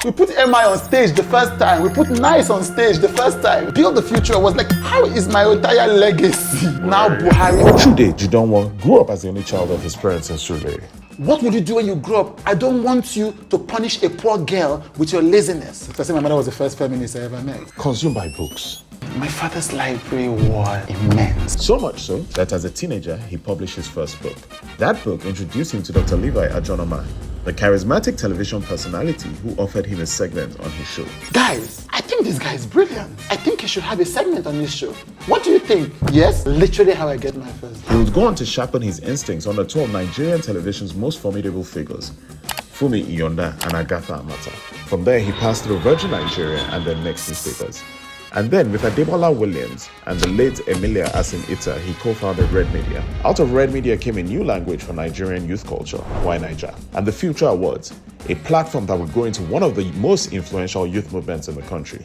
We put MI on stage the first time. We put Nice on stage the first time. Build the Future was like, how is my entire legacy? Now Buhari. Chude Jideonwo grew up as the only child of his parents in Surulere. What would you do when you grow up? I don't want you to punish a poor girl with your laziness. I say my mother was the first feminist I ever met. Consumed by books. My father's library was immense. So much so that as a teenager, he published his first book. That book introduced him to Dr. Levi Ajuonoma, the charismatic television personality who offered him a segment on his show. Guys, I think this guy is brilliant. I think he should have a segment on his show. What do you think? Yes, literally how I get my first. He would go on to sharpen his instincts on the two of Nigerian television's most formidable figures, Funmi, Iyanda, and Agatha Amata. From there, he passed through Virgin Nigeria and then next newspapers. And then with Debola Williams and the late Emilia Asim-Ita, he co-founded Red Media. Out of Red Media came a new language for Nigerian youth culture, YNaija, and the Future Awards, a platform that would grow into one of the most influential youth movements in the country.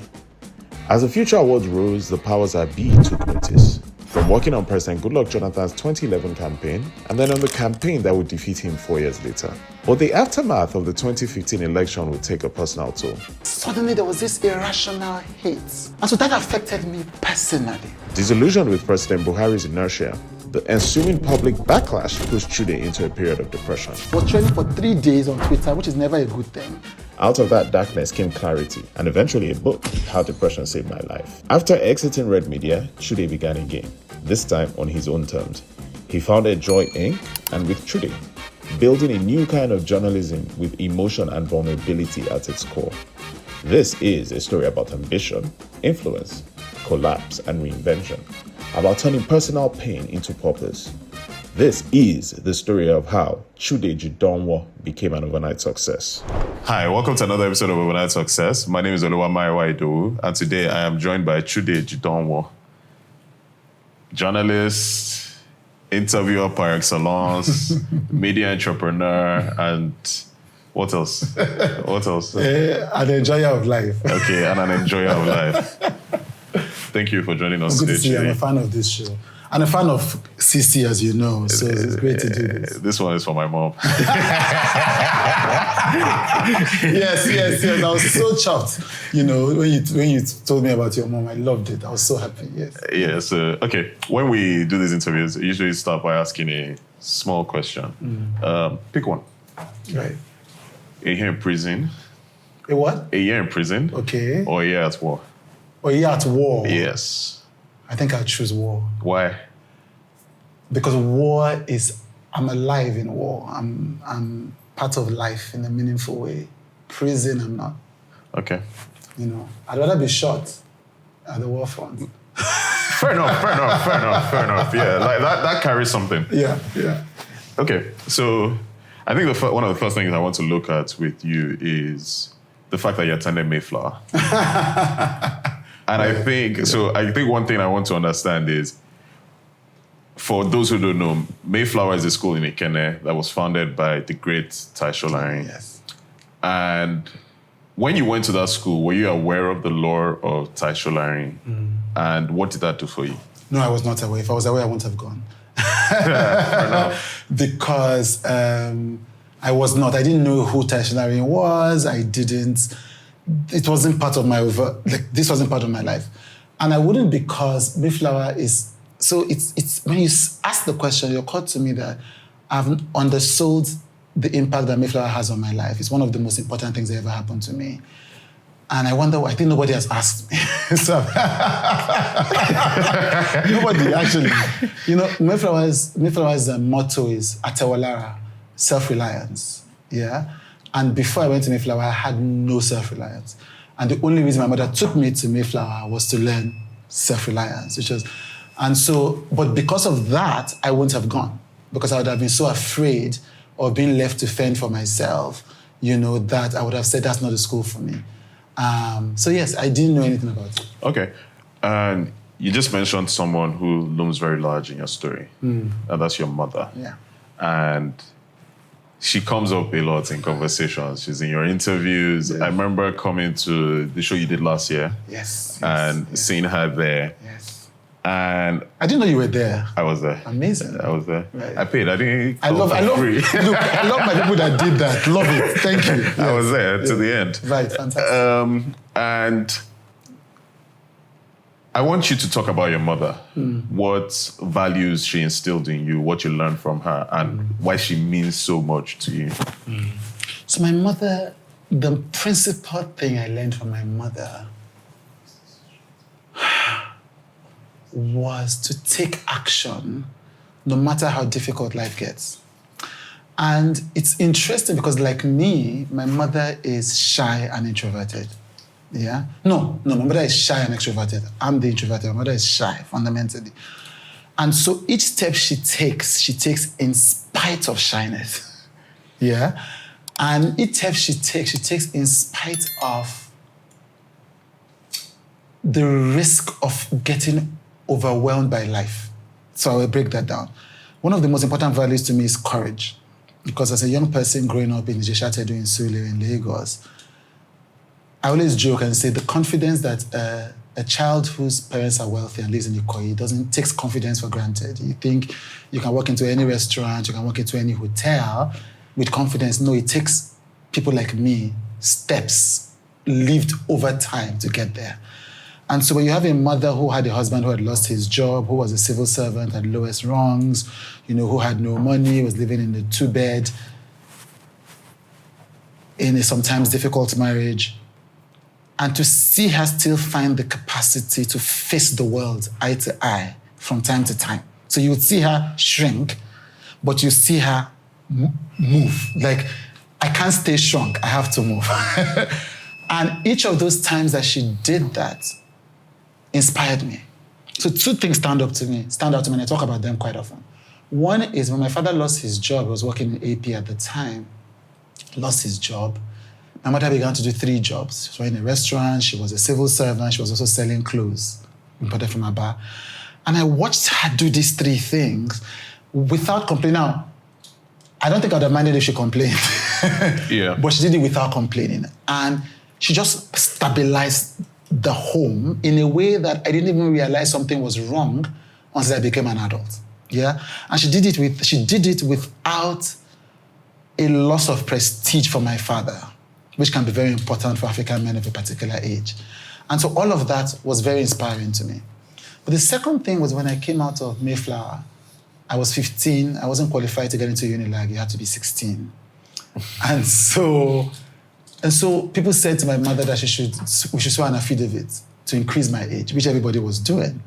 As the Future Awards rose, the powers that be took notice. From working on President Goodluck Jonathan's 2011 campaign, and then on the campaign that would defeat him 4 years later. But the aftermath of the 2015 election would take a personal toll. Suddenly there was this irrational hate. And so that affected me personally. Disillusioned with President Buhari's inertia, the ensuing public backlash pushed Chude into a period of depression. I was training for 3 days on Twitter, which is never a good thing. Out of that darkness came clarity, and eventually a book, How Depression Saved My Life. After exiting Red Media, Chude began again, this time on his own terms. He founded Joy Inc. and WithChude, building a new kind of journalism with emotion and vulnerability at its core. This is a story about ambition, influence, collapse, and reinvention, about turning personal pain into purpose. This is the story of how Chude Jideonwo became an overnight success. Hi, welcome to another episode of Overnight Success. My name is YNaija, and today I am joined by Chude Jideonwo, journalist, interviewer par excellence, media entrepreneur, and what else? What else? An enjoyer of life. Okay, and an enjoyer of life. Thank you for joining us Good today. to see you. I'm a fan of this show. I'm a fan of CC, as you know, so it's great to do this. This one is for my mom. Yes. I was so chuffed. You know, when you told me about your mom, I loved it. I was so happy. Yes. Yeah. So okay, when we do these interviews, I usually start by asking a small question. Pick one. Right. A year in prison. A what? A year in prison. Okay. Or a year at war. Or a year at war. Yes. I think I'll choose war. Why? Because war is, I'm alive in war. I'm part of life in a meaningful way. Prison, I'm not. Okay. You know, I'd rather be shot at the war front. Fair enough. Yeah, like that carries something. Yeah. Okay, so I think one of the first things I want to look at with you is the fact that you attended Mayflower. And I think one thing I want to understand is, for those who don't know, Mayflower is a school in Ikenne that was founded by the great Taisholari. Yes. And when you went to that school, were you aware of the lore of Taisholari? And what did that do for you? No, I was not aware. If I was aware, I wouldn't have gone. Fair enough. Because I was not. I didn't know who Taisholari was. It wasn't part of this wasn't part of my life. And I wouldn't, because Mayflower is, so it's when you ask the question, it occurred to me that I've undersold the impact that Mayflower has on my life. It's one of the most important things that ever happened to me. And I wonder, I think nobody has asked me. So, nobody, actually. You know, Mayflower's motto is Atawalara, self-reliance. Yeah? And before I went to Mayflower, I had no self-reliance. And the only reason my mother took me to Mayflower was to learn self-reliance, but because of that, I wouldn't have gone, because I would have been so afraid of being left to fend for myself, you know, that I would have said, that's not a school for me. So yes, I didn't know anything about it. Okay. And you just mentioned someone who looms very large in your story. And that's your mother. Yeah. And she comes up a lot in conversations. She's in your interviews. Yeah. I remember coming to the show you did last year. Yes. And seeing her there. Yes. And I didn't know you were there. I was there. Amazing. I was there. Right. I paid. I didn't. I love free. look, I love my people that did that. Love it. Thank you. Yes. I was there to the end. Right, fantastic. And I want you to talk about your mother. What values she instilled in you, what you learned from her, and why she means so much to you. So my mother, the principal thing I learned from my mother was to take action no matter how difficult life gets. And it's interesting because like me, my mother is shy and introverted. Yeah? No, my mother is shy and extroverted. I'm the introverted. My mother is shy, fundamentally. And so each step she takes in spite of shyness. Yeah? And each step she takes in spite of the risk of getting overwhelmed by life. So I will break that down. One of the most important values to me is courage. Because as a young person growing up in Ijesha in Surulere in Lagos, I always joke and say the confidence that a child whose parents are wealthy and lives in Ikoyi takes confidence for granted. You think you can walk into any restaurant, you can walk into any hotel with confidence. No, it takes people like me steps lived over time to get there. And so when you have a mother who had a husband who had lost his job, who was a civil servant at lowest rungs, who had no money, was living in a two-bed, in a sometimes difficult marriage, and to see her still find the capacity to face the world eye to eye from time to time. So you would see her shrink, but you see her move. Like, I can't stay shrunk, I have to move. And each of those times that she did that inspired me. So two things stand out to me, and I talk about them quite often. One is when my father lost his job, he was working in AP at the time, lost his job. My mother began to do 3 jobs. She was in a restaurant, she was a civil servant, she was also selling clothes, imported from Aba. And I watched her do these 3 things without complaining. Now, I don't think I would have minded if she complained. Yeah. But she did it without complaining. And she just stabilized the home in a way that I didn't even realize something was wrong until I became an adult. Yeah? And she did it without a loss of prestige for my father, which can be very important for African men of a particular age. And so all of that was very inspiring to me. But the second thing was when I came out of Mayflower, I was 15, I wasn't qualified to get into Unilag, you had to be 16. And so people said to my mother that we should swear an affidavit to increase my age, which everybody was doing.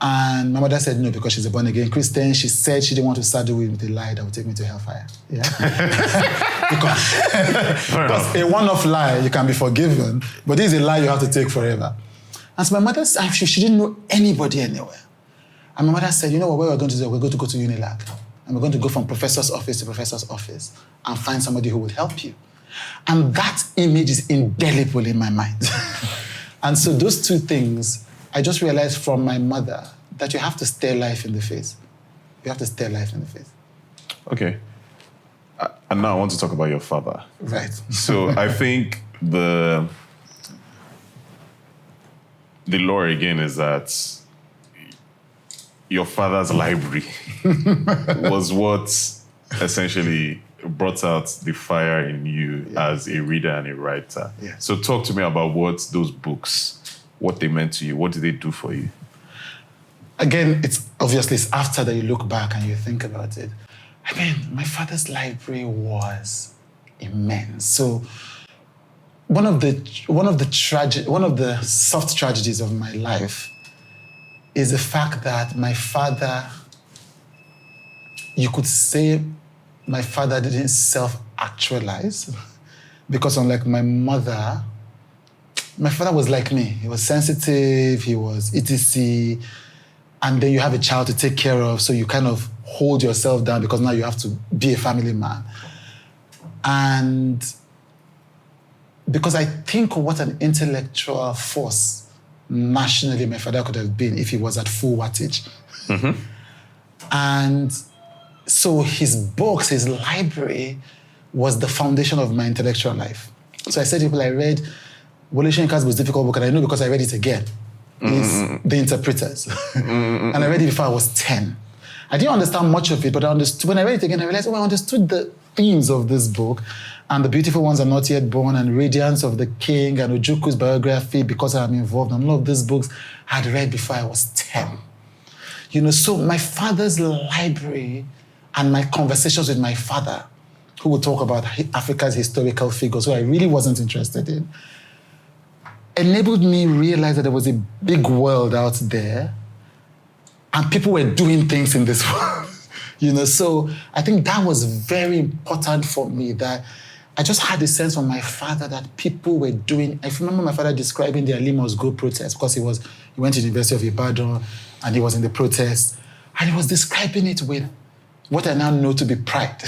And my mother said no, because she's a born-again Christian. She said she didn't want to saddle with a lie that would take me to hellfire. Yeah? because a one-off lie, you can be forgiven, but this is a lie you have to take forever. And so my mother said she didn't know anybody anywhere. And my mother said, you know what we're going to do? We're going to go to Unilag. And we're going to go from professor's office to professor's office and find somebody who would help you. And that image is indelible in my mind. And so those 2 things, I just realized from my mother that you have to stare life in the face. You have to stare life in the face. Okay. And now I want to talk about your father. Right. So I think the lore again is that your father's library was what essentially brought out the fire in you as a reader and a writer. Yeah. So talk to me about what those books, what they meant to you, what did they do for you? Again, it's after that you look back and you think about it. I mean, my father's library was immense. So one of the soft tragedies of my life is the fact that my father, you could say my father didn't self-actualize, because unlike my mother, my father was like me. He was sensitive, he was etc. And then you have a child to take care of, so you kind of hold yourself down because now you have to be a family man. And because I think what an intellectual force nationally my father could have been if he was at full wattage. Mm-hmm. And so his books, his library was the foundation of my intellectual life. So I said to people, I read Wole Soyinka's most difficult book, and I know because I read it again. is the interpreters. And I read it before I was 10. I didn't understand much of it, but I understood. When I read it again, I realized, I understood the themes of this book, and the beautiful ones are not yet born, and Radiance of the King, and Ojuku's biography, because I'm involved. And all of these books I had read before I was 10. So my father's library and my conversations with my father, who would talk about Africa's historical figures, who I really wasn't interested in, enabled me realize that there was a big world out there and people were doing things in this world. So I think that was very important for me, that I just had a sense from my father that people were doing. I remember my father describing the Ali Must Go protest, because he went to the University of Ibadan and he was in the protest, and he was describing it with what I now know to be pride.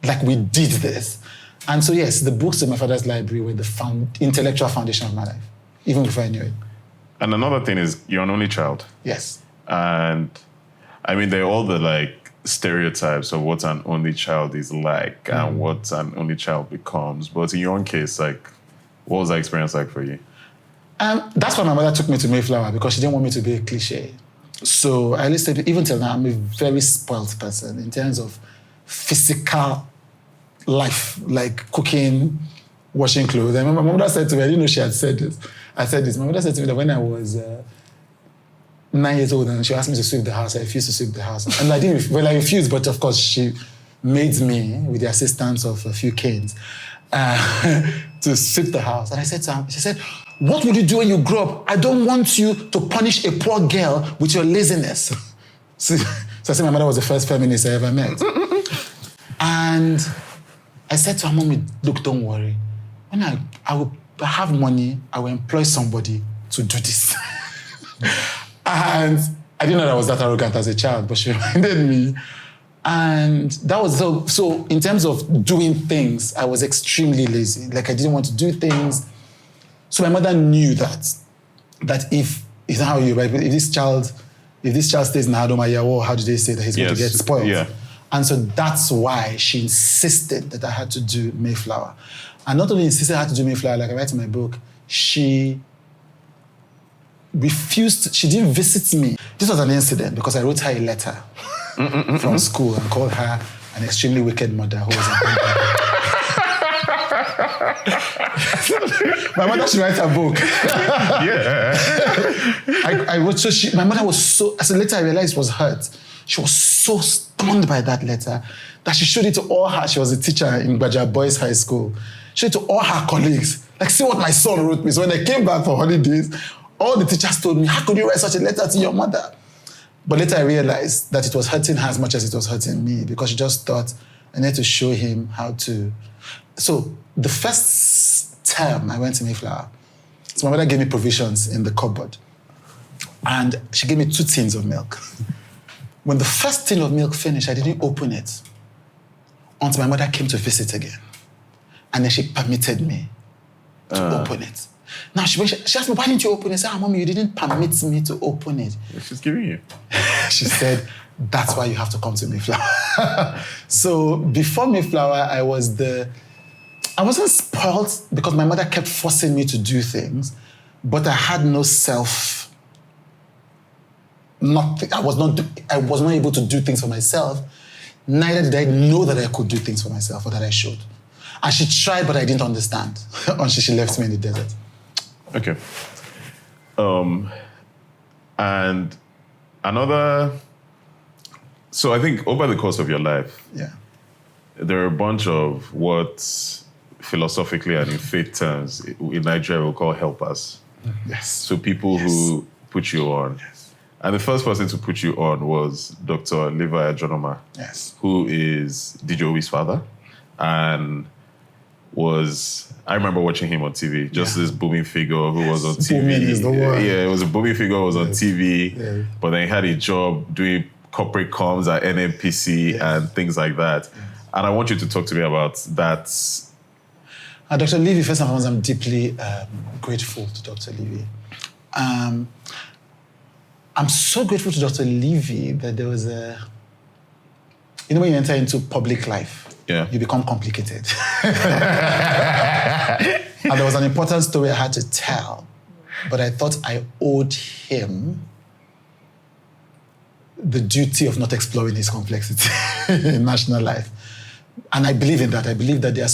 Like, we did this. And so, yes, the books in my father's library were the intellectual foundation of my life, even before I knew it. And another thing is, you're an only child. Yes. And I mean, they're all the stereotypes of what an only child is like and what an only child becomes. But in your own case, what was that experience like for you? That's why my mother took me to Mayflower, because she didn't want me to be a cliche. So I listed, even till now, I'm a very spoiled person in terms of physical life, like cooking, washing clothes. I remember my mother said to me, I didn't know she had said this. I said this. My mother said to me that when I was 9 years old and she asked me to sweep the house, I refused to sweep the house. And I refused, but of course she made me, with the assistance of a few canes, to sweep the house. And I said to her, she said, "What would you do when you grow up? I don't want you to punish a poor girl with your laziness." So I said my mother was the first feminist I ever met. And I said to her, "Mommy, look, don't worry. When I will have money, I will employ somebody to do this." And I didn't know that I was that arrogant as a child, but she reminded me. And that was so in terms of doing things, I was extremely lazy. Like, I didn't want to do things. So my mother knew that if it's not how you, right? If this child stays in Adomaya, how do they say that he's going to get spoiled? Yeah. And so that's why she insisted that I had to do Mayflower. And not only insisted I had to do Mayflower, like I write in my book, she refused, she didn't visit me. This was an incident because I wrote her a letter from school and called her an extremely wicked mother who was my mother should write a book. Yeah. I wrote, my mother was so, as a later I realized was hurt. She was so stunned by that letter that she showed it to all her, she was a teacher in Baja Boys High School. She showed it to all her colleagues. Like, see what my son wrote me. So when I came back for holidays, all the teachers told me, how could you write such a letter to your mother? But later I realized that it was hurting her as much as it was hurting me, because she just thought I needed to show him how to. So the first term I went to Mayflower, so my mother gave me provisions in the cupboard. And she gave me 2 tins of milk. When the first tin of milk finished, I didn't open it until my mother came to visit again. And then she permitted me to open it. Now, she asked me, why didn't you open it? I said, Mommy, you didn't permit me to open it. She's giving you. She said, that's why you have to come to Mayflower. So before Mayflower, I wasn't spoiled because my mother kept forcing me to do things, but I had no I was not able to do things for myself. Neither did I know that I could do things for myself or that I should. And she tried, but I didn't understand until she left me in the desert. Okay. And another... So I think over the course of your life, there are a bunch of what philosophically and in faith terms in Nigeria we'll call helpers. Yes. So people who put you on. Yes. And the first person to put you on was Dr. Levi Ajuonoma, who is Dijowi's father, and I remember watching him on TV, just this booming figure who was on TV. Booming is the word. Yeah, it was a booming figure who was on TV, but then he had a job doing corporate comms at NNPC and things like that. Yes. And I want you to talk to me about that. Dr. Levi, first and foremost, I'm deeply grateful to Dr. Levi. I'm so grateful to Dr. Levi that there was when you enter into public life, you become complicated. And there was an important story I had to tell but I thought I owed him the duty of not exploring his complexity in national life. And I believe in that. I believe that there's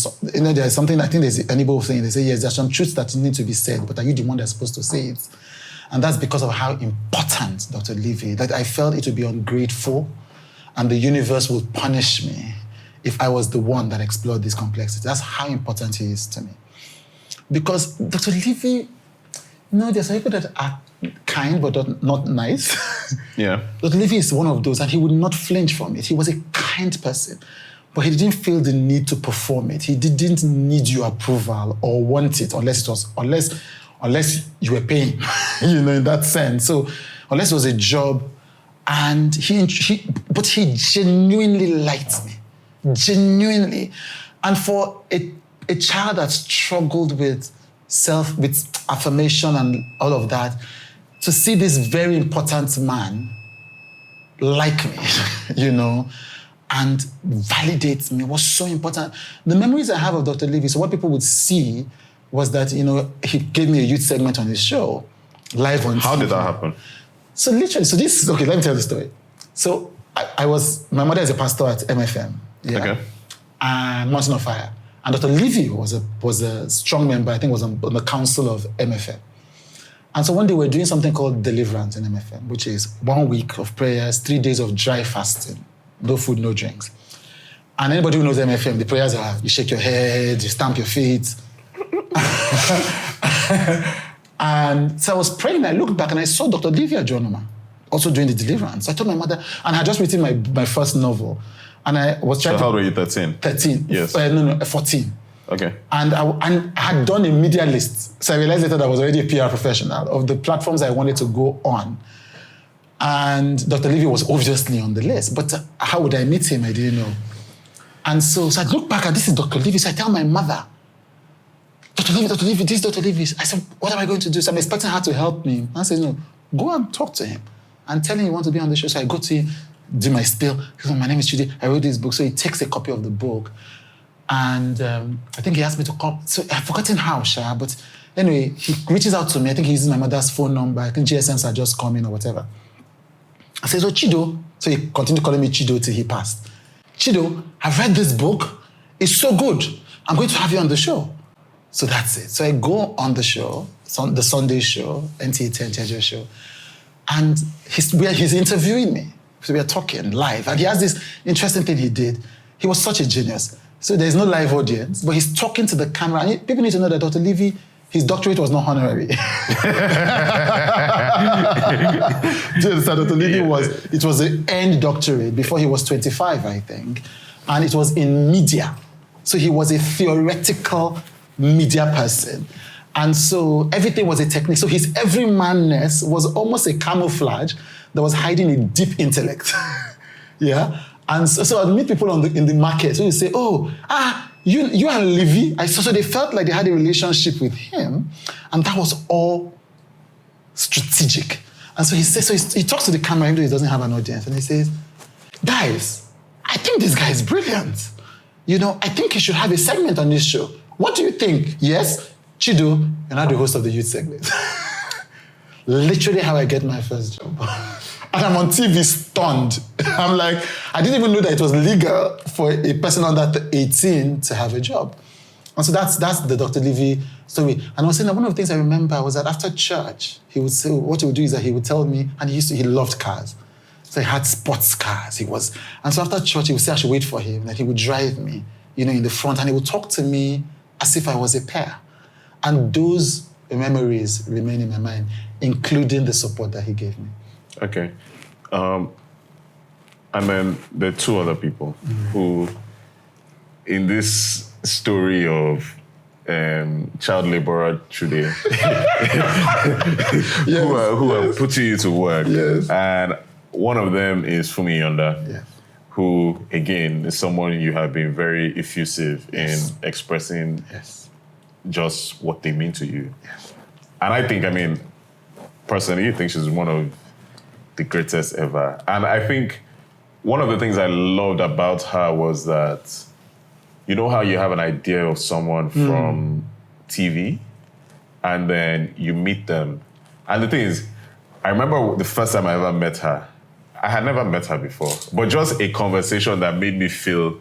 something, I think there's anybody saying, they say, yes, there's some truths that need to be said, but are you the one that's supposed to say it? And that's because of how important Dr. Levi, that I felt it would be ungrateful and the universe would punish me if I was the one that explored this complexity. That's how important he is to me. Because Dr. Levi, there's some people that are kind but not nice. Yeah. Dr. Levi is one of those, and he would not flinch from it. He was a kind person, but he didn't feel the need to perform it. He didn't need your approval or want it unless you were paying, in that sense. So unless it was a job, and but he genuinely liked me, genuinely. And for a child that struggled with affirmation and all of that, to see this very important man like me, and validate me was so important. The memories I have of Dr. Levi, so what people would see was that, he gave me a youth segment on his show, live on TV. How did that happen? So literally, okay, let me tell the story. So my mother is a pastor at MFM. Yeah. Okay. And Mountain of Fire. And Dr. Levi was a strong member, I think was on the council of MFM. And so one day we're doing something called Deliverance in MFM, which is 1 week of prayers, 3 days of dry fasting, no food, no drinks. And anybody who knows MFM, the prayers are, you shake your head, you stamp your feet. And so I was praying, I looked back and I saw Dr. Levi Ajuonoma also doing the Deliverance. I told my mother, and I had just written my first novel. And I was trying how old were you, 13? 13. Yes. 14. Okay. And I had done a media list. So I realized later that I was already a PR professional of the platforms I wanted to go on. And Dr. Levi was obviously on the list. But how would I meet him? I didn't know. And so I look back and this is Dr. Levi. So I tell my mother, Dr. Levi, this is Dr. Levi. I said, what am I going to do? So I'm expecting her to help me. I said, no, go and talk to him and tell him you want to be on the show. So I go to him, do my spiel. He goes, my name is Chude. I wrote this book. So he takes a copy of the book. And I think he asked me to call. So I've forgotten how, but anyway, he reaches out to me. I think he uses my mother's phone number. I think GSMs are just coming or whatever. I said, so Chido. So he continued calling me Chido till he passed. Chido, I've read this book. It's so good. I'm going to have you on the show. So that's it. So I go on the show, the Sunday show, NTA 10 show. And he's interviewing me. So we are talking live. And he has this interesting thing he did. He was such a genius. So there's no live audience, but he's talking to the camera. And people need to know that Dr. Levi, his doctorate was not honorary. Do you understand? Dr. Levi it was the end doctorate before he was 25, I think. And it was in media. So he was a theoretical media person. And so everything was a technique. So his everymanness was almost a camouflage that was hiding a deep intellect. Yeah? And so I'd meet people in the market who would say, you and Levi. So they felt like they had a relationship with him. And that was all strategic. And so he talks to the camera even though he doesn't have an audience. And he says, guys, I think this guy is brilliant. I think he should have a segment on this show. What do you think? Yes? Chido, you're not the host of the youth segment. Literally how I get my first job. And I'm on TV stunned. I'm like, I didn't even know that it was legal for a person under 18 to have a job. And so that's the Dr. Levi story. And I was saying that one of the things I remember was that after church, he would say, what he would do is that he would tell me, and he loved cars. So he had sports cars. And so after church, he would say I should wait for him, that he would drive me, in the front, and he would talk to me as if I was a pair. And those memories remain in my mind, including the support that he gave me. Okay. And then there are two other people who, in this story of child laborer Chude, who are putting you to work. Yes. And one of them is Funmi Iyanda, who, again, is someone you have been very effusive in expressing just what they mean to you. Yes. And I think, personally, I think she's one of the greatest ever. And I think one of the things I loved about her was that, you know how you have an idea of someone from TV, and then you meet them. And the thing is, I remember the first time I ever met her. I had never met her before, but just a conversation that made me feel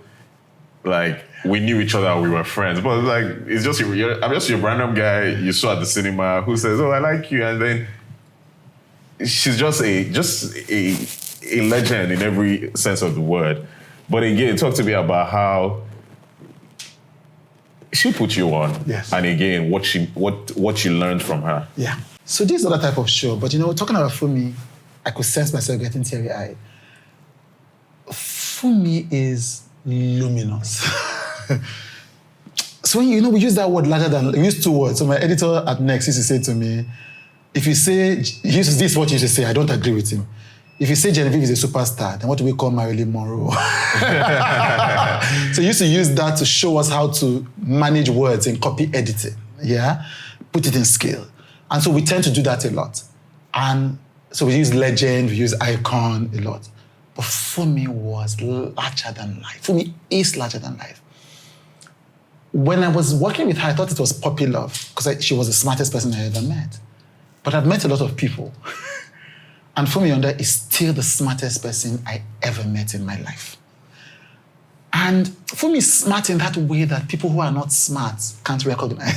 like we knew each other, we were friends. But like, it's just I'm just your random guy you saw at the cinema who says, "Oh, I like you," and then she's just a legend in every sense of the word. But again, talk to me about how she put you on, yes, and again, what you learned from her. Yeah. So this is another type of show, but talking about Funmi, I could sense myself getting teary-eyed. Funmi is luminous. So when we use that word larger than, we use two words. So my editor at Next used to say to me, if you say, this is what you used to say, I don't agree with him. If you say Genevieve is a superstar, then what do we call Marilyn Monroe? So he used to use that to show us how to manage words in copy editing, yeah? Put it in scale. And so we tend to do that a lot. And so we use legend, we use icon a lot. But Funmi was larger than life. Funmi is larger than life. When I was working with her, I thought it was puppy love because she was the smartest person I ever met. But I've met a lot of people. And Funmi Iyanda is still the smartest person I ever met in my life. And Funmi is smart in that way that people who are not smart can't recognize.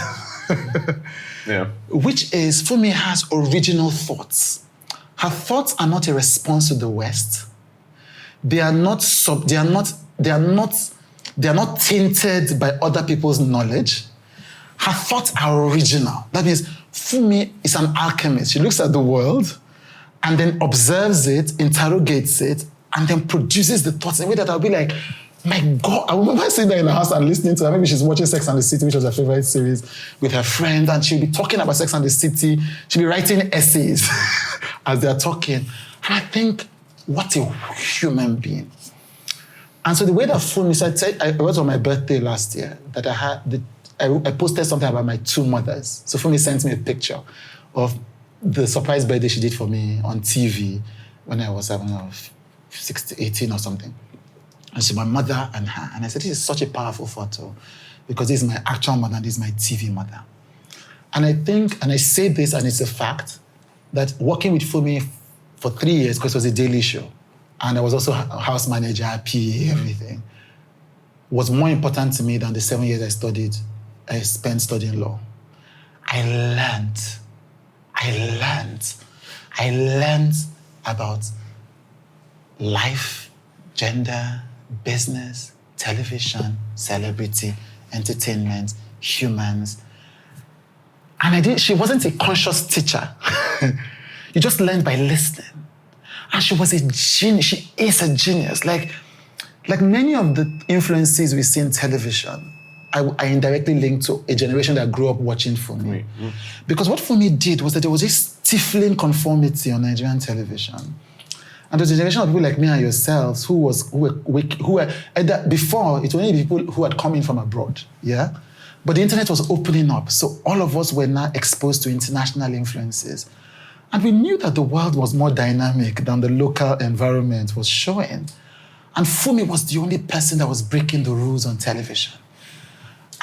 Yeah. Which is, Funmi has original thoughts. Her thoughts are not a response to the West. They are not tainted by other people's knowledge. Her thoughts are original. That means Funmi is an alchemist. She looks at the world and then observes it, interrogates it, and then produces the thoughts in a way that I'll be like, my God, I remember sitting there in the house and listening to her. Maybe she's watching Sex and the City, which was her favorite series, with her friends, and she'll be talking about Sex and the City. She'll be writing essays as they're talking. And I think, what a human being. And so the way that Funmi, so it was on my birthday last year that I posted something about my two mothers. So Funmi sent me a picture of the surprise birthday she did for me on TV when I was, 18 or something. And she, my mother and her. And I said, this is such a powerful photo because this is my actual mother and this is my TV mother. And I think, and I say this and it's a fact, that working with Funmi for 3 years, because it was a daily show, and I was also a house manager, PA, everything, was more important to me than the 7 years I spent studying law. I learned about life, gender, business, television, celebrity, entertainment, humans. And she wasn't a conscious teacher. You just learned by listening. And she was a genius. She is a genius. Like many of the influences we see in television, I indirectly linked to a generation that grew up watching Funmi. Mm-hmm. Because what Funmi did was that there was this stifling conformity on Nigerian television. And there's a generation of people like me and yourselves who were either before, it was only people who had come in from abroad, yeah? But the internet was opening up, so all of us were now exposed to international influences. And we knew that the world was more dynamic than the local environment was showing. And Funmi was the only person that was breaking the rules on television.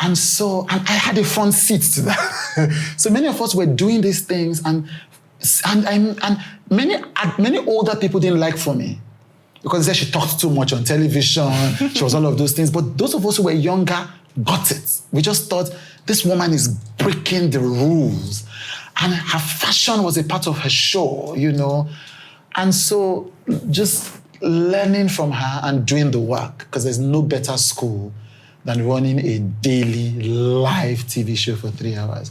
And I had a front seat to that. So many of us were doing these things, and many older people didn't like Funmi because they said she talked too much on television, she was all of those things. But those of us who were younger got it. We just thought, this woman is breaking the rules. And her fashion was a part of her show, And so just learning from her and doing the work, because there's no better school than running a daily live TV show for 3 hours.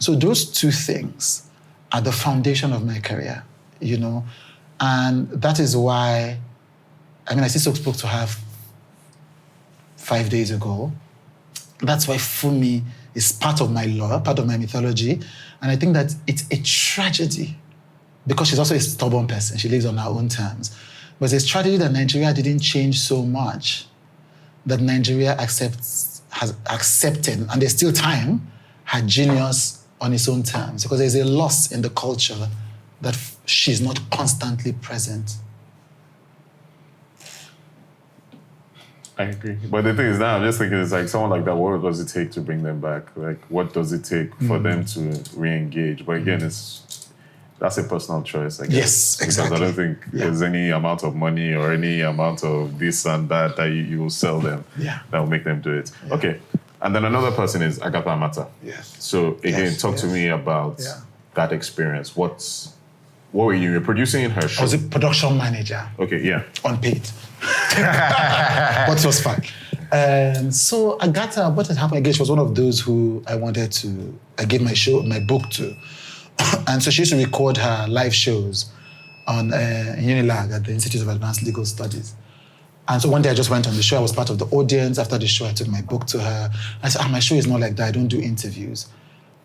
So those two things are the foundation of my career, And that is why, I still spoke to her 5 days ago. That's why Funmi is part of my lore, part of my mythology. And I think that it's a tragedy because she's also a stubborn person. She lives on her own terms. But it's a tragedy that Nigeria didn't change so much that Nigeria has accepted, and there's still time, her genius on its own terms, because there's a loss in the culture that she's not constantly present. I agree. But the thing is now, I'm just thinking, it's like someone like that, what does it take to bring them back? Like, what does it take for them to re-engage? But again, that's a personal choice, I guess. Yes, exactly. Because I don't think there's any amount of money or any amount of this and that you will sell them that will make them do it. Yeah. Okay. And then another person is Agatha Amata. Yes. So again, talk to me about that experience. What were you? You're producing her show. I was a production manager. Okay, yeah. Unpaid. But it was fun. So Agatha, what had happened again, she was one of those who I gave my book to. And so she used to record her live shows on Unilag at the Institute of Advanced Legal Studies. And so one day I just went on the show. I was part of the audience. After the show, I took my book to her. I said, my show is not like that. I don't do interviews.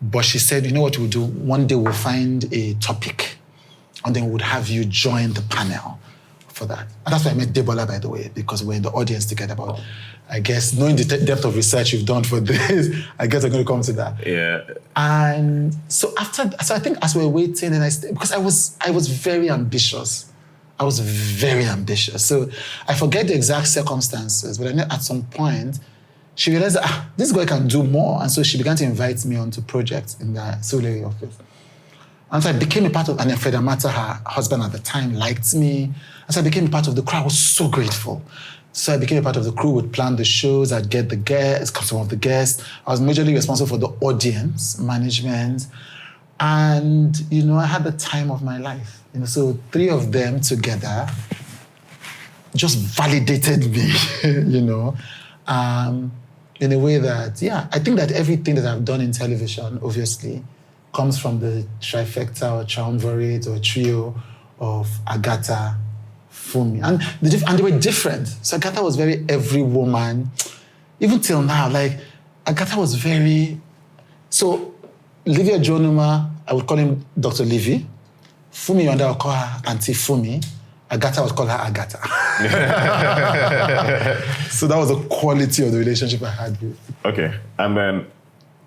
But she said, you know what we'll do? One day we'll find a topic and then we'll have you join the panel for that. And that's why I met Debola, by the way, because we're in the audience together. But I guess knowing the depth of research you've done for this, I guess I'm going to come to that. Yeah. And so I think as we were waiting, because I was very ambitious. I was very ambitious. So I forget the exact circumstances, but I know at some point, she realized that this girl can do more. And so she began to invite me onto projects in the Surulere office. And so I became a part of, and then Fred Amata, her husband at the time, liked me. And so I became a part of the crew. I was so grateful. So I became a part of the crew, would plan the shows, I'd get the guests, some of the guests. I was majorly responsible for the audience management. And, I had the time of my life. So 3 of them together just validated me, in a way that, I think that everything that I've done in television, obviously, comes from the trifecta or triumvirate or trio of Agatha, Funmi. And they were different. So Agatha was very every woman. Even till now, like, Agatha was very... So, Levi Ajuonoma, I would call him Dr. Levi. Funmi Iyanda, I would call her Auntie Funmi. Agatha, I would call her Agatha. So that was the quality of the relationship I had with. Okay. And then,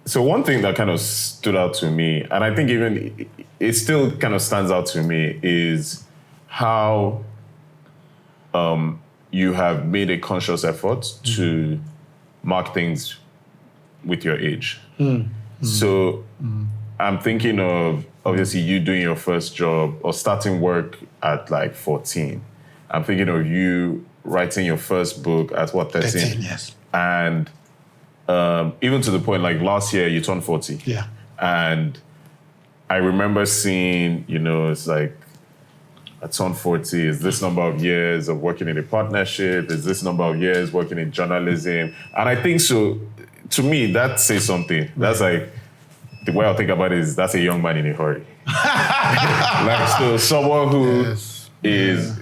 so one thing that kind of stood out to me, and I think even it still kind of stands out to me, is how you have made a conscious effort to mark things with your age. So I'm thinking of, obviously, you doing your first job or starting work at like 14. I'm thinking of you writing your first book at what, 13? 13, yes. And even to the point, like last year, you turned 40. Yeah. And I remember seeing, it's like, I turned 40, is this number of years of working in a partnership? Is this number of years working in journalism? And I think so, to me, that says something. That's like, the way I think about it is that's a young man in a hurry. Like, so someone who is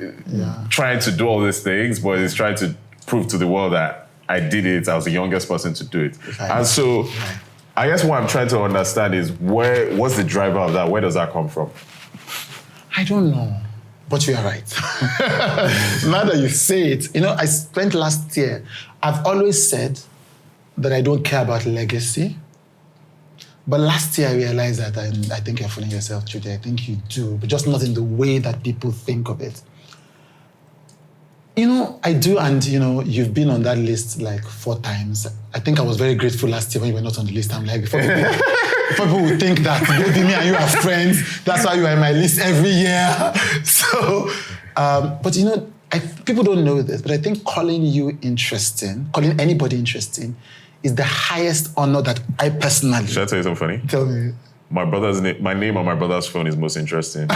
trying to do all these things, but is trying to prove to the world that I did it, I was the youngest person to do it. And so I guess what I'm trying to understand is what's the driver of that? Where does that come from? I don't know. But you are right. Now that you say it, I spent last year, I've always said that I don't care about legacy. But last year I realized that I think you're fooling yourself, Chude. I think you do, but just not in the way that people think of it. I do, and you've been on that list like 4 times. I think I was very grateful last year when you were not on the list. I'm like, before people would think that maybe me and you are friends, that's why you are in my list every year. So, but people don't know this, but I think calling anybody interesting, is the highest honor that I personally... Should I tell you something funny? Tell me. My name on my brother's phone is most interesting.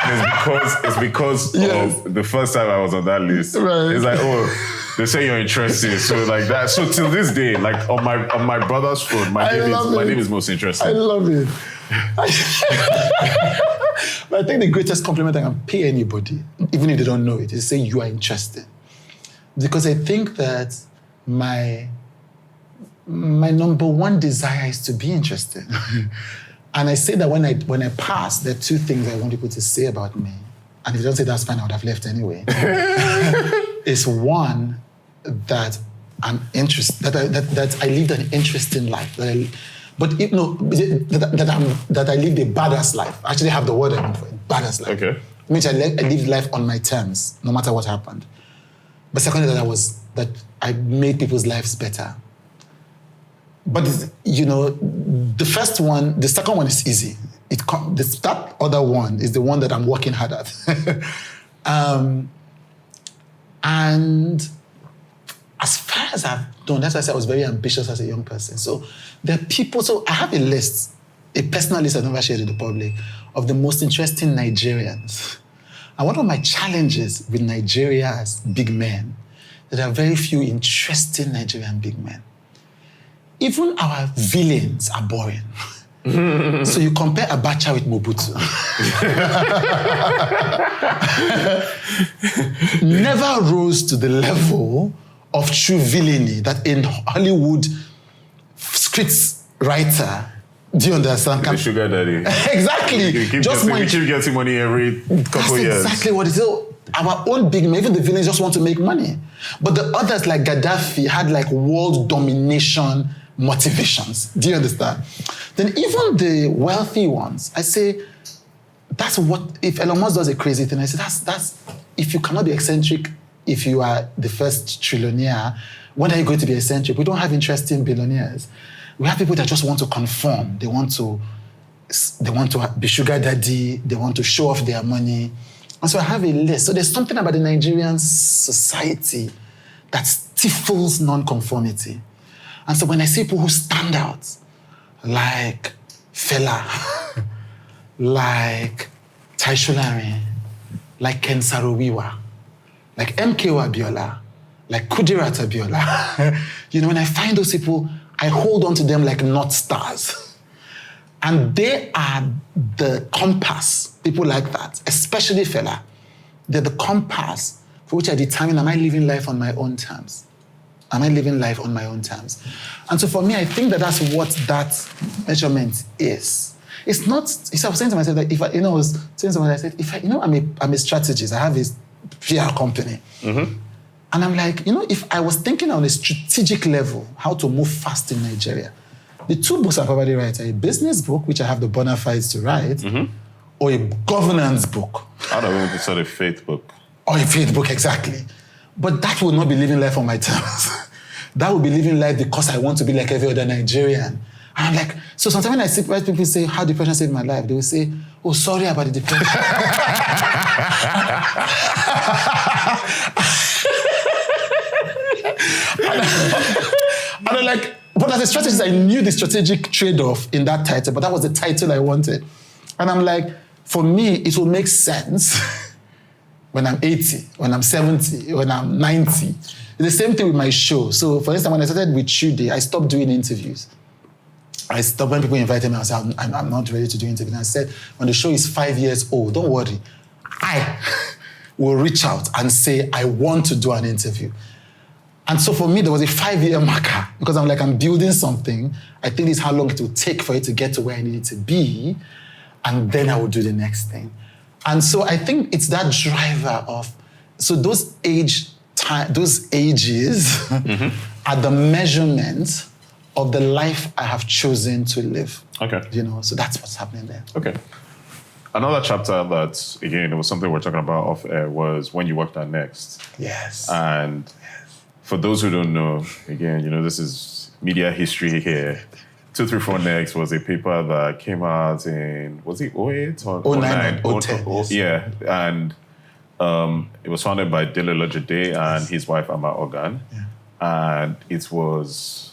It's because of the first time I was on that list. Right. It's like, they say you're interesting. So like that. So till this day, like on my brother's phone, my name is most interesting. I love it. But I think the greatest compliment I can pay anybody, even if they don't know it, is say you are interesting. Because I think that my number one desire is to be interested. And I say that when I pass, there are 2 things I want people to say about me. And if you don't say that's fine, I would have left anyway. Is one, that I'm interested, that I lived an interesting life. That I lived a badass life. I actually have the word I mean for it, badass life. Okay. Which I lived life on my terms, no matter what happened. But secondly, that I was that I made people's lives better. But, the second one is easy. That other one is the one that I'm working hard at. And as far as I've done, that's why I said I was very ambitious as a young person. So there are people, I have a personal list I've never shared with the public, of the most interesting Nigerians. And one of my challenges with Nigeria as big men, there are very few interesting Nigerian big men. Even our villains are boring. So you compare Abacha with Mobutu. Never rose to the level of true villainy that in Hollywood scripts writer, do you understand? The sugar daddy. Exactly. We keep getting money every couple years. That's exactly what it is. Our own big men, even the villains just want to make money. But the others like Gaddafi had like world domination motivations. Do you understand? Then even the wealthy ones, I say, that's what, if Elon Musk does a crazy thing, I say, that's if you cannot be eccentric, if you are the first trillionaire, when are you going to be eccentric? We don't have interesting billionaires. We have people that just want to conform. They want to be sugar daddy. They want to show off their money. And so I have a list. So there's something about the Nigerian society that stifles non-conformity. And so when I see people who stand out, like Fela, like Taishulari, like Ken Saro-Wiwa, like MKO Abiola, like Kudirat Abiola, when I find those people, I hold on to them like North Stars. And they are the compass, people like that, especially Fela. They're the compass for which I determine, am I living life on my own terms? Am I living life on my own terms? And so for me, I think that's what that measurement is. It's not, I was saying to myself that I was saying to someone, I said, I'm a strategist, I have a PR company. Mm-hmm. And I'm like, if I was thinking on a strategic level, how to move fast in Nigeria, the two books I probably write are a business book, which I have the bona fides to write, mm-hmm. or a governance book. I don't want to start a faith book. Or a faith book, exactly. But that will not be living life on my terms. That will be living life because I want to be like every other Nigerian. And I'm like, so sometimes when I see people say, how depression saved my life, they will say, oh, sorry about the depression. And I'm like, but as a strategist, I knew the strategic trade-off in that title, but that was the title I wanted. And I'm like, for me, it will make sense when I'm 80, when I'm 70, when I'm 90. It's the same thing with my show. So, for instance, when I started WithChude, I stopped doing interviews. I stopped when people invited me. I said, I'm not ready to do interviews. And I said, when the show is 5 years old, don't worry. I will reach out and say, I want to do an interview. And so for me, there was a 5-year marker because I'm building something. I think it's how long it will take for it to get to where I need it to be. And then I will do the next thing. And so I think it's that driver of, so those ages mm-hmm. are the measurement of the life I have chosen to live. Okay. So that's what's happening there. Okay. Another chapter that, again, it was something we're talking about off air was when you worked at Next. Yes. And for those who don't know, again, this is media history here. 234 Next was a paper that came out in, was it 08 or 09? 10, yes. Yeah, and it was founded by Debola Williams and his wife, Amata. Yeah. And it was,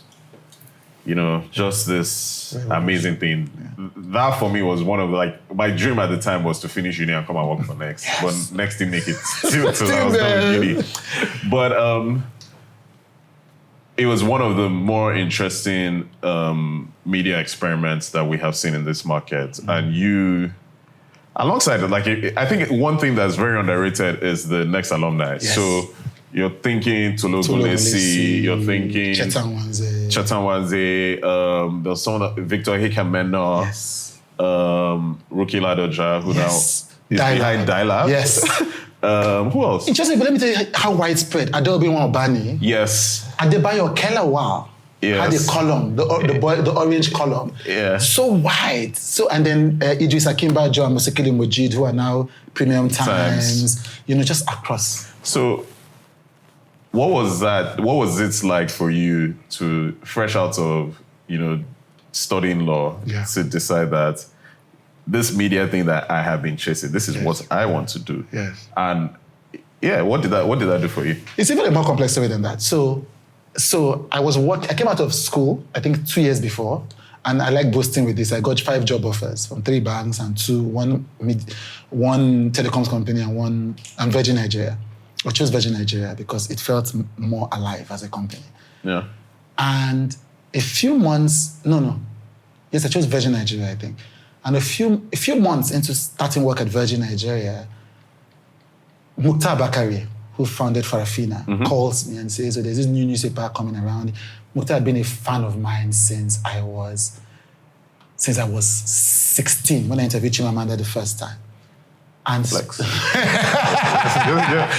just this amazing thing. Yeah. That for me was one of my dream at the time was to finish uni and come and work for Next. Yes. But Next didn't make it till I was done with uni. But it was one of the more interesting media experiments that we have seen in this market. Mm-hmm. And you, alongside it, I think one thing that's very underrated is the Next alumni. Yes. So you're thinking Tolo Gulesi, you're thinking Chetan Wanze, there's someone, Victor Hikameno, yes. Ruki Ladoja, who yes. now is behind Dial-Up. Yes. Who else? Interesting, but let me tell you how widespread. Adobe Wabani. Yes. Adebayo Kelawa. Yes. Had a column, the orange column. Yeah. So wide. And then Idris Akimbajo and Musekili Mojid, who are now Premium Times. Just across. So what was that? What was it like for you to, fresh out of, studying law, to decide that this media thing that I have been chasing, this is what I want to do? Yes. And what did that do for you? It's even a more complex story than that. So I came out of school, I think 2 years before, and I like boasting with this. I got 5 job offers from 3 banks and one telecoms company and Virgin Nigeria. I chose Virgin Nigeria because it felt more alive as a company. Yeah. And a few months, yes, I chose Virgin Nigeria, I think. And a few months into starting work at Virgin Nigeria, Mukhtar Bakari, who founded Farafina, calls me and says, there's this new newspaper coming around. Mukhtar had been a fan of mine since I was 16, when I interviewed Chimamanda the first time. And flex. Just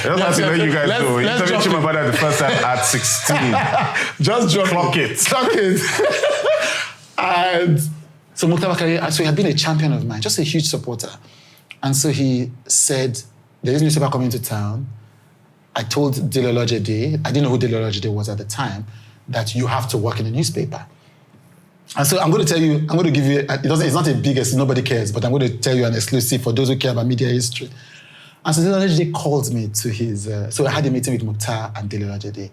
want to know you guys know. You interviewed Chimamanda the first time at 16. Just drop Clock it. Clock it. And so Mukhtar Bakari, so he had been a champion of mine, just a huge supporter. And so he said, there is a newspaper coming to town. I told Debola Williams, I didn't know who Debola Williams was at the time, that you have to work in a newspaper. And so I'm going to give you, it's not a biggest, nobody cares, but I'm going to tell you an exclusive for those who care about media history. And so Debola Williams called me to his, so I had a meeting with Mukhtar and Debola Williams.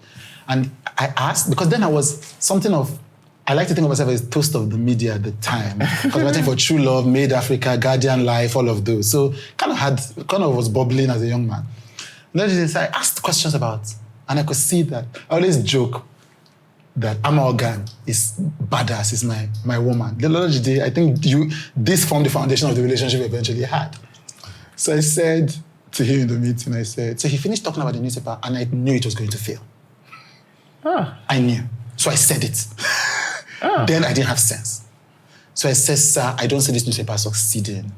And I asked, because then I was something of, I like to think of myself as toast of the media at the time. Because writing for True Love, Made Africa, Guardian Life, all of those. So kind of was bubbling as a young man. And then I asked questions about, and I could see that. I always joke that Amalgam is badass, is my woman. Debola, I think this formed the foundation of the relationship we eventually had. So I said to him in the meeting, so he finished talking about the newspaper and I knew it was going to fail. I knew. So I said it. Then I didn't have sense. So I said, sir, I don't see this newspaper succeeding.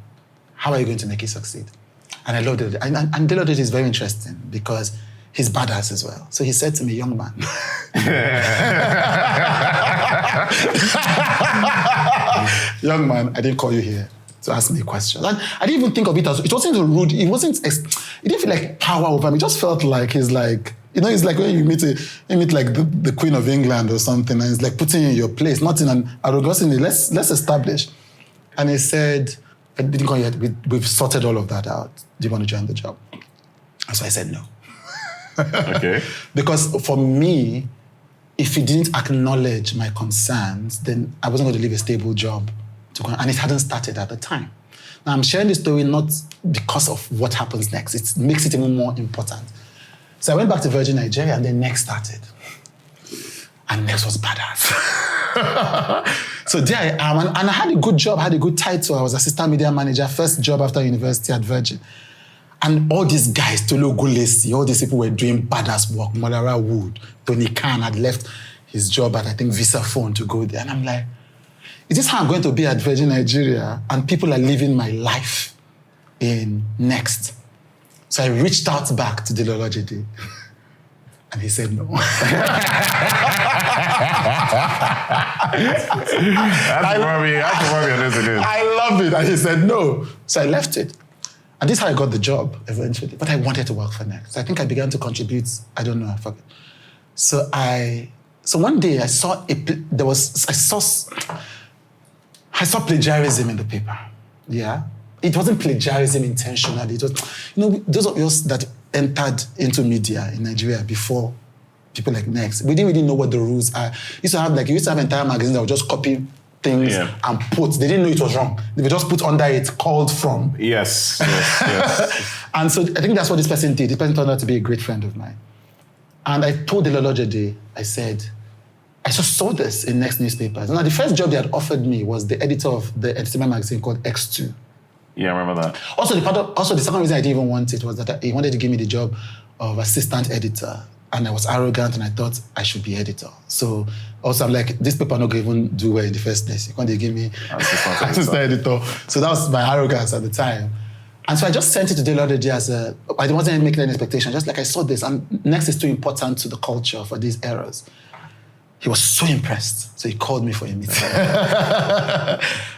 How are you going to make it succeed? And I loved it. And Debola is very interesting because he's badass as well. So he said to me, young man. Young man, I didn't call you here to ask me a question. And I didn't even think of it as, it wasn't rude. It didn't feel like power over me. It just felt like it's like when you meet like the Queen of England or something, and it's like putting you in your place, not in an arrogance. Let's establish. And he said, I didn't call you yet. We've sorted all of that out. Do you want to join the job? And so I said no. Okay. Because for me, if he didn't acknowledge my concerns, then I wasn't going to leave a stable job. And it hadn't started at the time. Now, I'm sharing this story not because of what happens next. It makes it even more important. So I went back to Virgin Nigeria and then Next started. And Next was badass. So there I am. And I had a good job, I had a good title. I was assistant media manager, first job after university at Virgin. And all these guys, Tolu Gulesi, all these people were doing badass work. Molara Wood, Tony Khan had left his job at, I think, Visaphone to go there. And I'm like, is this how I'm going to be at Virgin Nigeria? And people are living my life in Next. So I reached out back to Debola Williams. And he said no. That's probably honest it is. I love it. And he said no. So I left it. And this is how I got the job eventually. But I wanted to work for Next. I think I began to contribute. I don't know. I forget. So one day I saw plagiarism in the paper. Yeah. It wasn't plagiarism intentionally. It was, those of us that entered into media in Nigeria before people like Next, we didn't really know what the rules are. You used to have entire magazines that would just copy things and put. They didn't know it was wrong. They would just put under it called from. Yes. And so I think that's what this person did. This person turned out to be a great friend of mine. And I told Debola Williams, I said, I just saw this in Next newspapers. And the first job they had offered me was the editor of the entertainment magazine called X2. Yeah, I remember that. Also, the second reason I didn't even want it was that he wanted to give me the job of assistant editor. And I was arrogant and I thought I should be editor. So also I'm like, this paper not going to even do well in the first place. You can't give me assistant editor. So that was my arrogance at the time. And so I just sent it to Debola Williams I wasn't making any expectation. Just like I saw this and Next is too important to the culture for these errors. He was so impressed. So he called me for a meeting.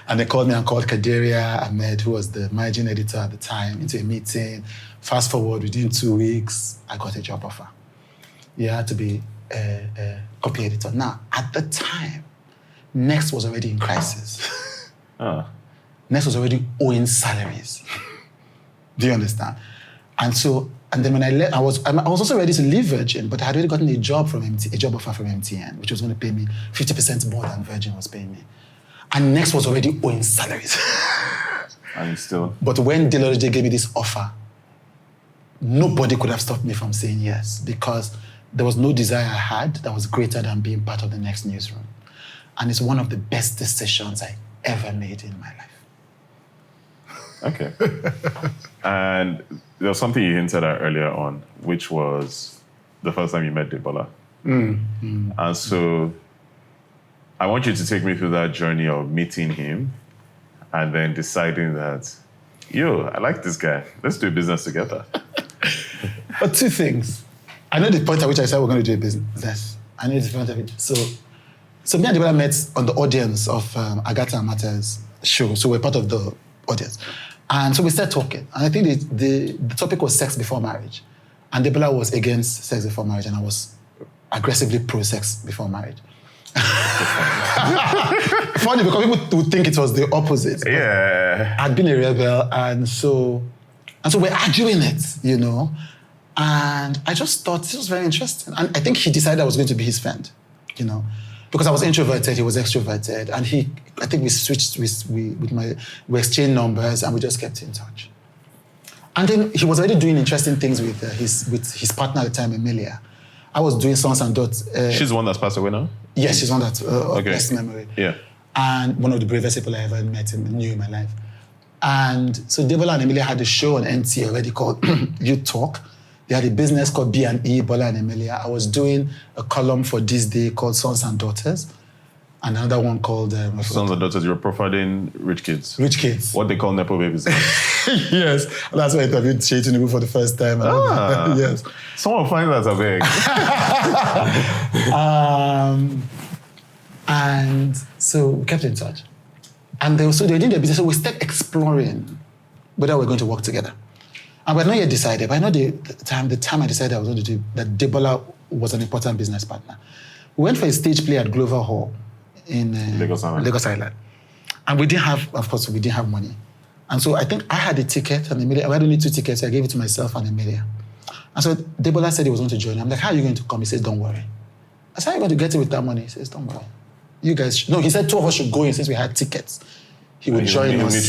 And they called me and called Kadiria Ahmed, who was the managing editor at the time, into a meeting. Fast forward, within 2 weeks, I got a job offer. You had to be a copy editor. Now, at the time, Next was already in crisis. Next was already owing salaries. Do you understand? And then when I left, I was also ready to leave Virgin, but I had already gotten a job offer from MTN, which was going to pay me 50% more than Virgin was paying me. And Next was already owing salaries. And still. But when Debola gave me this offer, nobody could have stopped me from saying yes, because there was no desire I had that was greater than being part of the Next newsroom. And it's one of the best decisions I ever made in my life. Okay. And there was something you hinted at earlier on, which was the first time you met Debola. And so I want you to take me through that journey of meeting him and then deciding that, I like this guy. Let's do business together. But two things. I know the point at which I said we're going to do a business. I know the point of it. So me and Debola met on the audience of Agatha and Amata's show. So we're part of the audience. And so we started talking. And I think the topic was sex before marriage. And Debola was against sex before marriage, and I was aggressively pro-sex before marriage. Funny, because people would think it was the opposite. Yeah. I'd been a rebel, and so we're arguing it, And I just thought this was very interesting. And I think he decided I was going to be his friend, because I was introverted, he was extroverted, and I think we switched, we exchanged numbers, and we just kept in touch. And then he was already doing interesting things with his partner at the time, Emilia. I was doing Sons and Dots. She's the one that's passed away now? Yes, she's one that's of best memory. Yeah. And one of the bravest people I ever knew in my life. And so Debola and Emilia had a show on NT already called You Talk. They had a business called B&E, Bola and Emilia. I was doing a column for This Day called Sons and Daughters. And another one called... Sons and Daughters, you were profiling rich kids. Rich kids. What they call Nepo babies. Yes. That's why I interviewed Chude Jideonwo for the first time. Yes. Someone find that a big. And so we kept in touch. And they were doing their business, so we started exploring whether we're going to work together. And we're not yet decided, but I know the time I decided I was going to do that, Debola was an important business partner. We went for a stage play at Glover Hall in Lagos Island. And we didn't have money. And so I think I had a ticket, and Emilia, I had only 2 tickets, so I gave it to myself and Emilia. And so Debola said he was going to join. I'm like, how are you going to come? He says, don't worry. I said, how are you going to get it with that money? He says, don't worry. You guys, no, he said 2 of us should go in since we had tickets. He would join us.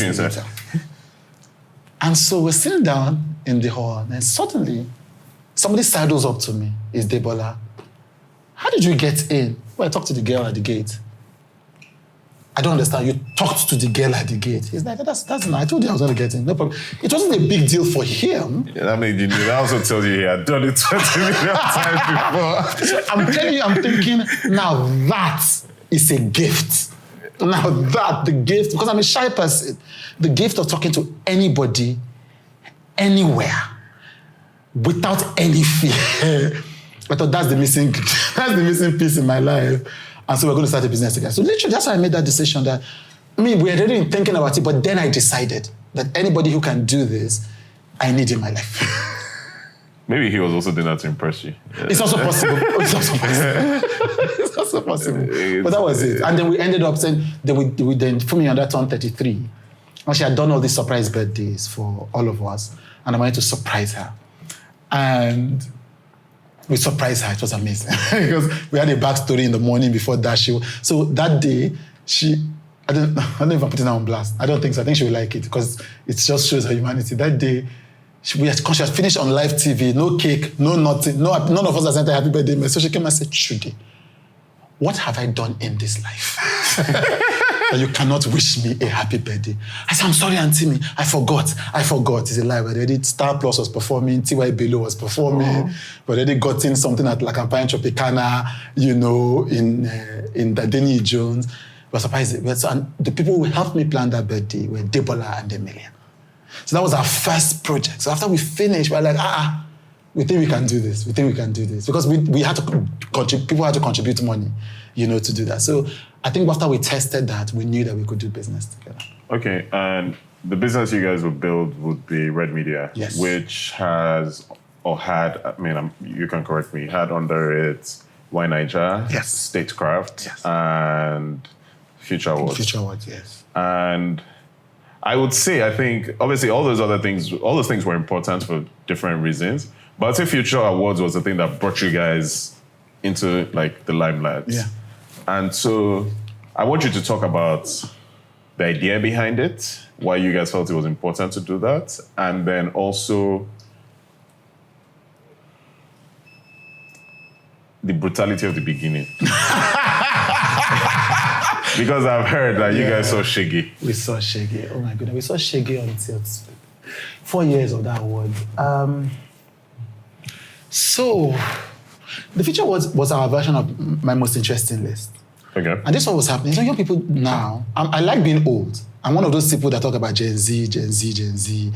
And so we're sitting down in the hall, and suddenly somebody sidles up to me. It's Debola. How did you get in? Well, I talked to the girl at the gate. I don't understand. You talked to the girl at the gate. He's like, that's not. I told you I was going to get in. No problem. It wasn't a big deal for him. Yeah, that also tells you he had done it 20 million times before. I'm telling you, I'm thinking, now that is a gift. Now the gift, because I'm a shy person, the gift of talking to anybody, anywhere, without any fear. I thought that's the missing piece in my life. And so we're going to start a business together. So literally, that's why I made that decision that, we had already been thinking about it, but then I decided that anybody who can do this, I need in my life. Maybe he was also doing that to impress you. It's also possible. It's also possible. But that was it. And then we ended up saying, Funmi Iyanda turned 33. And she had done all these surprise birthdays for all of us. And I wanted to surprise her. And we surprised her. It was amazing. Because we had a backstory in the morning before that show. So that day, I don't know if I'm putting her on blast. I don't think so. I think she will like it because it just shows her humanity. That day, she had finished on live TV, no cake, no nothing. None of us had sent a happy birthday message. So she came and said, Chude, what have I done in this life? And you cannot wish me a happy birthday. I said, I'm sorry, Auntie Me. I forgot. It's a lie. We already Star Plus was performing, T.Y. Bello was performing. We already got in something at La Campagne Tropicana, in Danny Jones. We were surprised. And the people who helped me plan that birthday were Debola and Emilia. So that was our first project. So after we finished, we were like, we think we can do this. Because we had to contribute, people had to contribute money, to do that. So I think after we tested that, we knew that we could do business together. Okay, and the business you guys would build would be Red Media, yes, which has or had, I mean, you can correct me, had under it YNaija, Yes. Statecraft, Yes. and Future Awards. Future Awards, yes. And I would say, I think, obviously, all those things were important for different reasons. But I'd say Future Awards was the thing that brought you guys into like the limelight. Yeah. And so I want you to talk about the idea behind it, why you guys felt it was important to do that, and then also the brutality of the beginning. Because I've heard that you guys saw Shaggy. We saw Shaggy. Oh my goodness. We saw Shaggy until 4 years of that award. So, the Future Awards was our version of my most interesting list. Okay. And this is what was happening. So young people now, I like being old. I'm one of those people that talk about Gen Z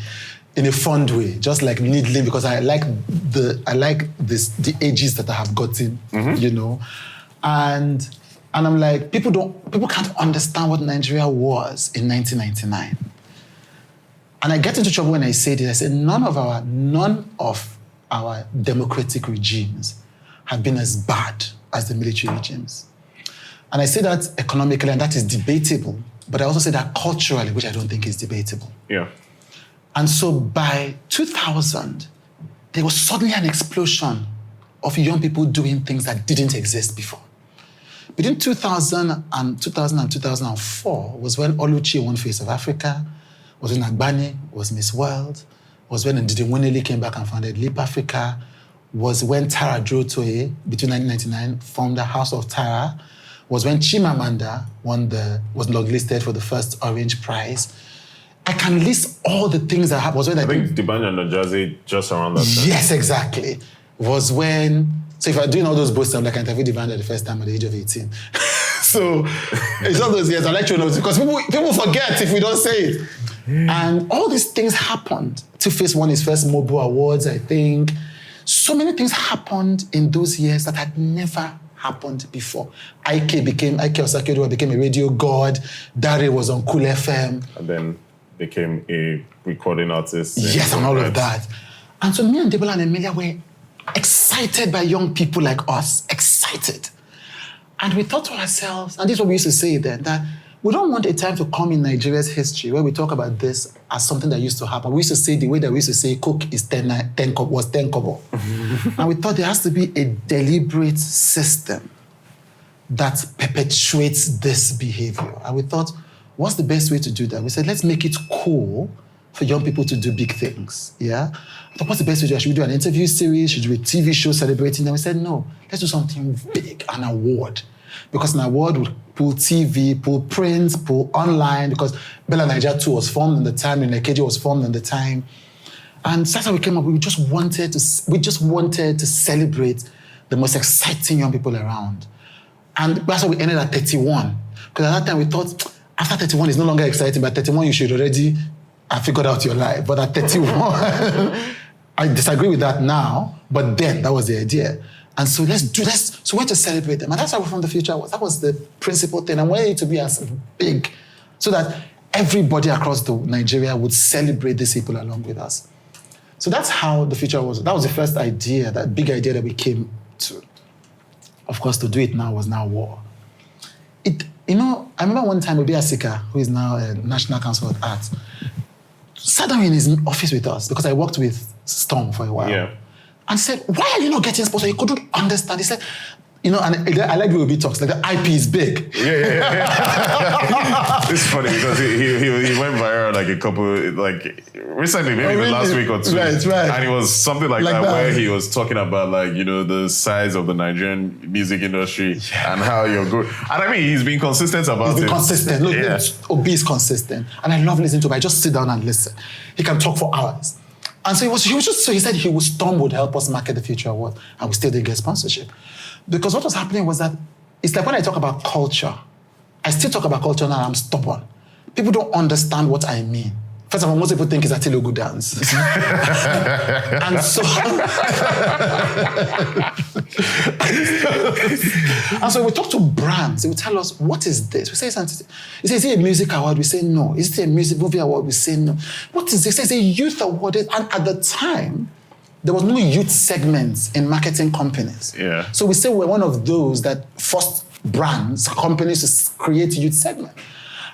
in a fun way, just like needling, because I like the ages that I have gotten, you know. And I'm like, people can't understand what Nigeria was in 1999. And I get into trouble when I say this. I say none of our democratic regimes have been as bad as the military regimes. And I say that economically, and that is debatable, but I also say that culturally, which I don't think is debatable. Yeah. And so by 2000, there was suddenly an explosion of young people doing things that didn't exist before. Between 2000 and 2004 was when Oluchi won Face of Africa, was when Agbani was Miss World, was when Ndidi Nwuneli came back and founded Leap Africa, was when Tara Drotoye, between 1999, formed the House of Tara, was when Chimamanda was longlisted for the first Orange Prize. I can list all the things that happened. Was when I think Dibanya and Najazi just around that time. Yes, exactly. Was when, so if I'm doing all those boasts, I'm like, I interviewed Iyanda the first time at the age of 18. So it's all those years, I'll let you know, because people forget if we don't say it. And all these things happened. Two-Face won his first Mobo Awards, I think. So many things happened in those years that had never happened before. Ike Osakiodwa became a radio god. Dare was on Cool FM. And then became a recording artist. Yes, and all of that. And so me and Debola and Emilia were excited by young people like us, excited. And we thought to ourselves, and this is what we used to say then, that we don't want a time to come in Nigeria's history where we talk about this as something that used to happen. We used to say the way that we used to say Coke is 10 kobo. And we thought there has to be a deliberate system that perpetuates this behavior. And we thought, what's the best way to do that? We said, let's make it cool for young people to do big things, yeah? I thought, what's the best way to do that? Should we do an interview series? Should we do a TV show celebrating them? We said, no, let's do something big, an award. Because an award would pull TV, pull print, pull online, because Bella Naija 2 was formed in the time, and YNaija was formed in the time. And that's how we came up. We just wanted to celebrate the most exciting young people around. And that's why we ended at 31. Because at that time we thought, after 31 is no longer exciting, but 31 you should already have figured out your life. But at 31, I disagree with that now, but then that was the idea. And so so we went to celebrate them. And that's how we formed the Future Awards. That was the principal thing. And we wanted it to be as big so that everybody across Nigeria would celebrate these people along with us. So that's how the Future Awards, that was the first idea, that big idea that we came to. Of course, to do it now was now war. I remember one time Obi Asika, who is now a National Council of Arts, sat down in his office with us because I worked with Storm for a while. Yeah. And said, why are you not getting sponsored? He couldn't understand. He said, and I like the way Obi talks, like the IP is big. Yeah. It's funny because he went viral like a couple, recently, maybe the last week or two. Right. And it was something like that where he was talking about the size of the Nigerian music industry and how you're good. And I mean, he's been consistent about it. He's been consistent. Look, Obi is consistent. And I love listening to him. I just sit down and listen. He can talk for hours. And so he said Storm would help us market the Future Award, and we still didn't get sponsorship. Because what was happening was that, it's like when I talk about culture, I still talk about culture now, and I'm stubborn. People don't understand what I mean. First of all, most people think it's a Telugu dance. And so we talk to brands, they will tell us, what is this? We say, is it a music award? We say no. Is it a movie award? We say no. What is this? It's a youth award. And at the time, there was no youth segments in marketing companies. Yeah. So we say we're one of those that forced brands, companies to create youth segment.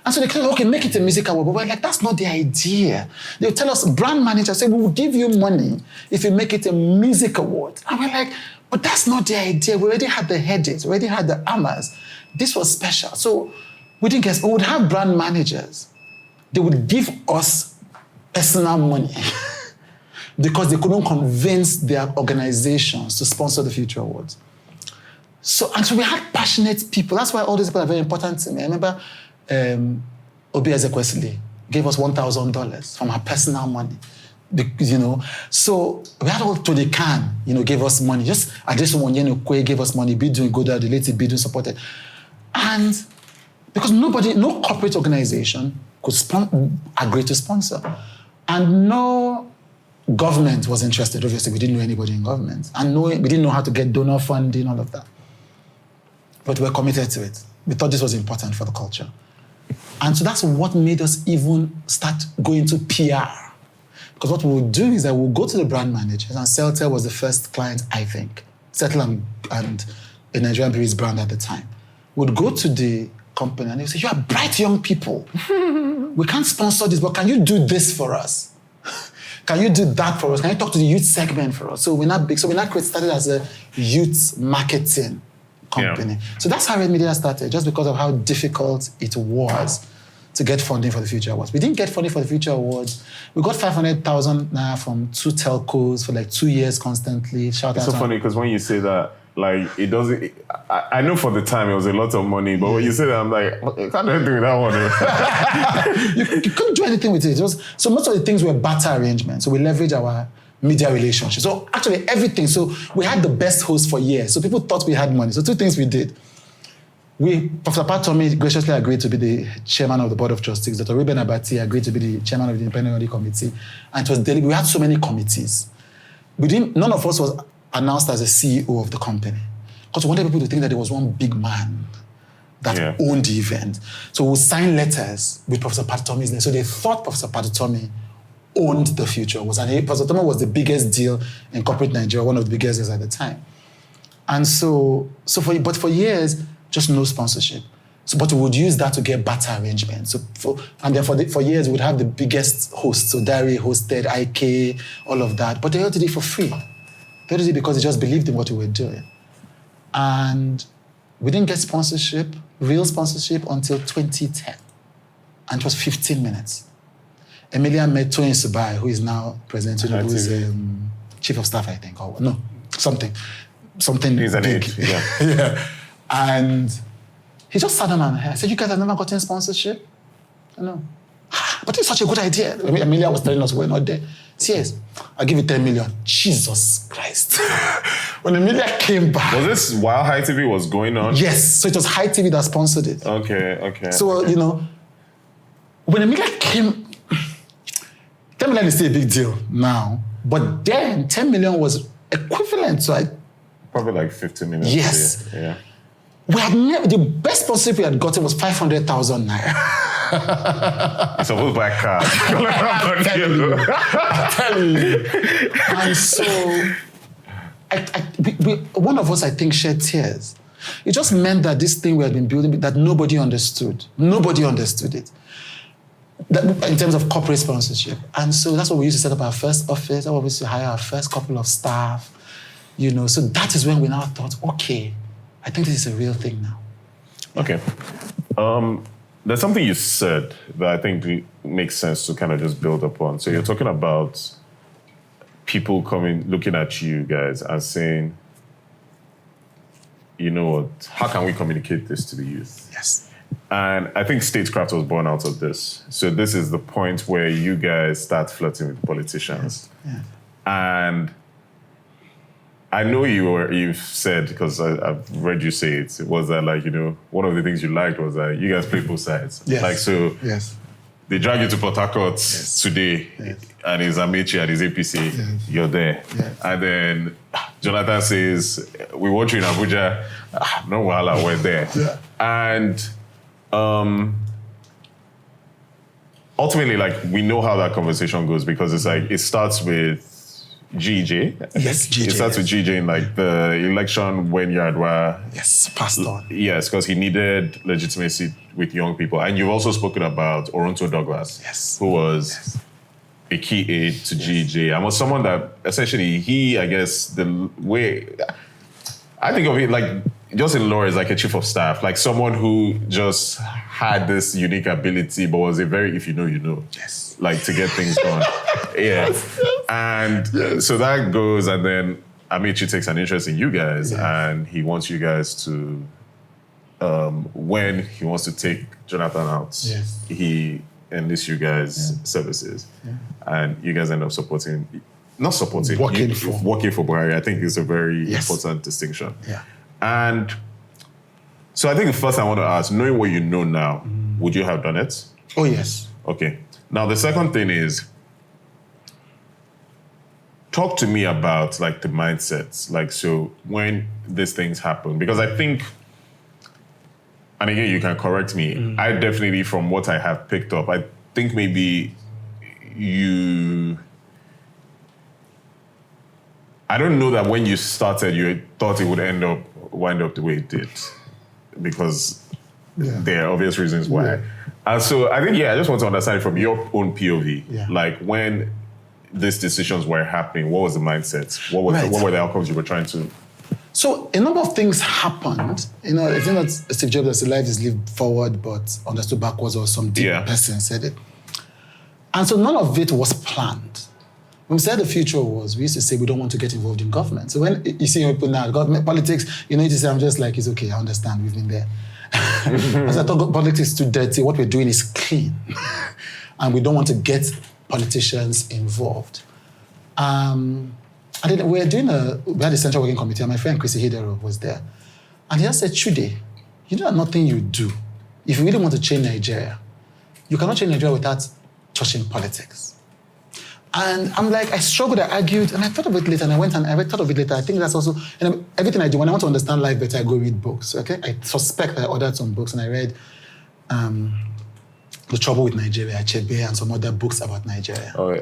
And so they said, okay, make it a music award. But we're like, that's not the idea. They'll tell us, brand managers say, we will give you money if you make it a music award. And we're like, but that's not the idea. We already had the headaches, we already had the hammers. This was special. So we didn't guess, we would have brand managers. They would give us personal money because they couldn't convince their organizations to sponsor the Future Awards. So we had passionate people. That's why all these people are very important to me. I remember Obi Ezekwesili gave us $1,000 from her personal money. So we had all Tony Khan, gave us money. Just Adesun Onyenokwe gave us money. Bidun Goda, the late Bidun supported. And because no corporate organization could agree to sponsor. And no government was interested. Obviously, we didn't know anybody in government. And we didn't know how to get donor funding, all of that. But we were committed to it. We thought this was important for the culture. And so that's what made us even start going to PR. Because what we would do is that we'll go to the brand managers, and Celtel was the first client, I think. Celtel and a Nigerian breweries brand at the time. We'd go to the company and they would say, you are bright young people. We can't sponsor this, but can you do this for us? Can you do that for us? Can you talk to the youth segment for us? So we're not big. So we're not started as a youth marketing company. Yeah. So that's how Emilia started, just because of how difficult it was to get funding for the Future Awards. We didn't get funding for the Future Awards. We got 500,000 naira from 2 telcos for like 2 years constantly. It's so funny because when you say that, like, it doesn't... I know for the time it was a lot of money, but when you say that, I'm like, you can't do anything with that one. you couldn't do anything with it. So most of the things were barter arrangements. So we leveraged our media relationship. So actually everything. So we had the best host for years. So people thought we had money. So 2 things we did. Professor Patomi graciously agreed to be the chairman of the Board of Trustees. Dr. Ruben Abati agreed to be the chairman of the Independent Audit Committee. And it was daily. We had so many committees. None of us was announced as a CEO of the company. Because we wanted people to think that there was one big man that owned the event. So we signed letters with Professor Patomi's name. So they thought Professor Patomi owned the Future Awards. And Professor Patomi was the biggest deal in corporate Nigeria, one of the biggest deals at the time. And for years, just no sponsorship. But we would use that to get barter arrangements. For years, we would have the biggest hosts. So Dari hosted, IK, all of that. But they all did it for free. They did it because they just believed in what we were doing. And we didn't get real sponsorship, until 2010. And it was 15 minutes. Emilia met Tony Subai, who is now President, who is Chief of Staff, I think. Or no, something He's an big. age, yeah. Yeah. And he just sat down and I said, you guys have never gotten sponsorship? I know. But it's such a good idea. Emilia was telling us we're not there. Yes, I'll give you 10 million. Jesus Christ. When Emilia came back... Was this while High TV was going on? Yes, so it was High TV that sponsored it. Okay. So, when Emilia came... 10 million is still a big deal now. But then, 10 million was equivalent to... Probably like 50 million. Yes. Yeah. The best sponsorship we had gotten was 500,000 naira. It's supposed to buy a car. I'm telling you. And so, one of us, I think, shed tears. It just meant that this thing we had been building, that nobody understood. Nobody understood it. In terms of corporate sponsorship. And so that's what we used to set up our first office. That's what we used to hire our first couple of staff. So that is when we now thought, okay, I think this is a real thing now. Okay. There's something you said that I think makes sense to kind of just build upon. So you're talking about people looking at you guys and saying, you know what, how can we communicate this to the youth? Yes. And I think Statecraft was born out of this. So this is the point where you guys start flirting with politicians. Yeah. And I know you've said, because I've read you say it, was that one of the things you liked was that you guys play both sides. Yes. Yes. They drag you to Port Harcourt today, and it's Amaechi and it's APC, you're there. Yes. And then Jonathan says, we want you in Abuja, no wahala, we're there. Yeah. And ultimately, we know how that conversation goes, because it's it starts with, GJ. Yes, GJ. It starts with GJ in like the election when Yar'Adua. Yes, passed on. Yes, because he needed legitimacy with young people. And you've also spoken about Oronto Douglas. Yes. Who was a key aide to GJ. And was someone that essentially I guess the way I think of it like just in law is like a chief of staff, like someone who just had this unique ability, but was a very, if you know, you know. Yes. Like to get things done. Yeah. And so that goes, and then Amici takes an interest in you guys, and he wants you guys to, when he wants to take Jonathan out, he enlists you guys' services. Yeah. And you guys end up working for Buhari. I think is a very important distinction. Yeah. And so I think the first I want to ask, knowing what you know now, would you have done it? Oh, yes. Okay. Now, the second thing is, talk to me about like the mindsets. Like, so when these things happen, because I think, and again, you can correct me, I definitely, from what I have picked up, I think maybe I don't know that when you started, you thought it would wind up the way it did, because there are obvious reasons why. Yeah. And so I think, I just want to understand from your own POV, like when these decisions were happening, what was the mindset? What were the outcomes you were trying to? So a number of things happened. You know, I think that Steve Jobs said life is lived forward, but understood backwards, or some deep person said it. And so none of it was planned. When we said the future was, we used to say we don't want to get involved in government. So when you see people now, government politics, you need to say, I'm just like, it's okay, I understand, we've been there. As I thought politics is too dirty, what we're doing is clean. And we don't want to get politicians involved. And then we had a central working committee, and my friend Chrissy Hidero was there. And he just said, Chude, you know nothing you do. If you really want to change Nigeria, you cannot change Nigeria without touching politics. And I'm like, I struggled, I argued, and I thought of it later, and I thought of it later. I think that's also, everything I do, when I want to understand life better, I go read books, okay? I suspect I ordered some books, and I read The Trouble with Nigeria, Achebe, and some other books about Nigeria. Oh,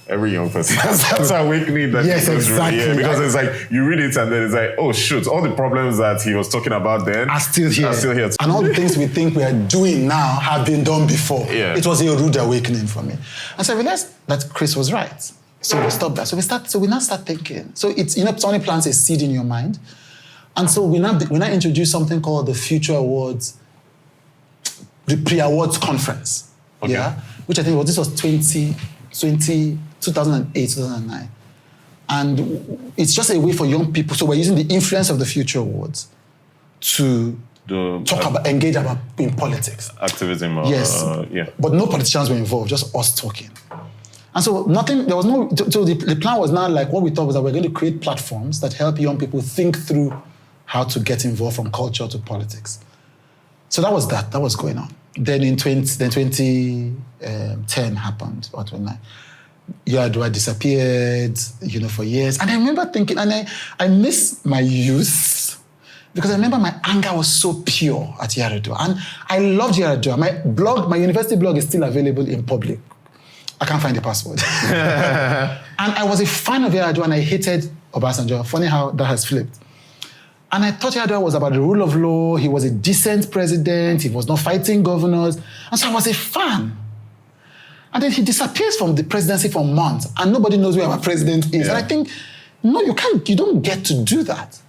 every young person has that awakening that exactly. Yeah, because it's like, you read it, and then it's like, oh, shoot, all the problems that he was talking about then are still here. And all the things we think we are doing now have been done before. Yeah. It was a rude awakening for me. And so I realized that Chris was right. So we stopped that. So we now start thinking. So it's, somebody plants a seed in your mind. And so we now introduce something called the Future Awards, the Pre-Awards Conference. Okay. Yeah. Which I think this was 2008, 2009. And it's just a way for young people. So we're using the influence of the Future Awards to engage in politics. Activism. Yes. But no politicians were involved, just us talking. And so the plan was now like, what we thought was that we're going to create platforms that help young people think through how to get involved from culture to politics. So that was going on. Then 2010 happened, or 2009. Yar'Adua disappeared, for years. And I remember thinking, and I miss my youth, because I remember my anger was so pure at Yar'Adua. And I loved Yar'Adua. My university blog is still available in public. I can't find the password. And I was a fan of Yar'Adua, and I hated Obasanjo. Funny how that has flipped. And I thought Yar'Adua was about the rule of law. He was a decent president. He was not fighting governors. And so I was a fan. And then he disappears from the presidency for months, and nobody knows where our president is. Yeah. And I think, no, you don't get to do that.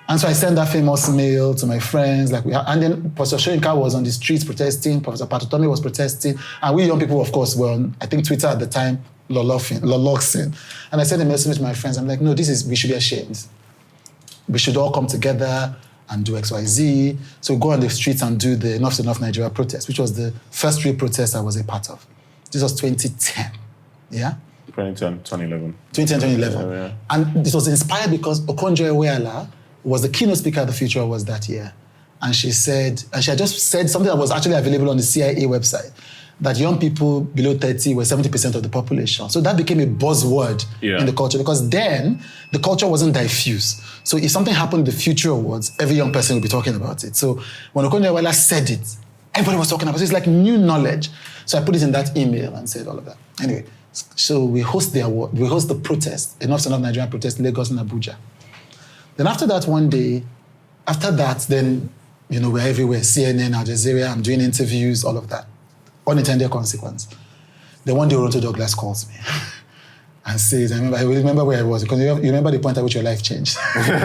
And so I sent that famous mail to my friends, and then Professor Shoyinka was on the streets protesting, Professor Patotomi was protesting, and we young people, of course, were on, I think, Twitter at the time, loloxing. And I sent a message to my friends. I'm like, no, we should be ashamed. We should all come together and do XYZ. So go on the streets and do the Enough's Enough Nigeria protest, which was the first real protest I was a part of. This was 2010, yeah? 2011. 2011. Yeah. And it was inspired because Okonjo-Iweala was the keynote speaker at the Future Awards that year. And she had just said something that was actually available on the CIA website, that young people below 30 were 70% of the population. So that became a buzzword in the culture, because then the culture wasn't diffuse. So if something happened in the Future Awards, every young person would be talking about it. So when Okonjo-Iweala said it, Everybody was talking about it. It's like new knowledge. So I put it in that email and said all of that. Anyway, so we host the award, we host the protest, enough Nigerian protest, Lagos and Abuja. Then after that, one day, then, we're everywhere, CNN, Al Jazeera, I'm doing interviews, all of that. Unintended consequence. Then one day, Oronto Douglas calls me and says, I remember where I was, because you remember the point at which your life changed. And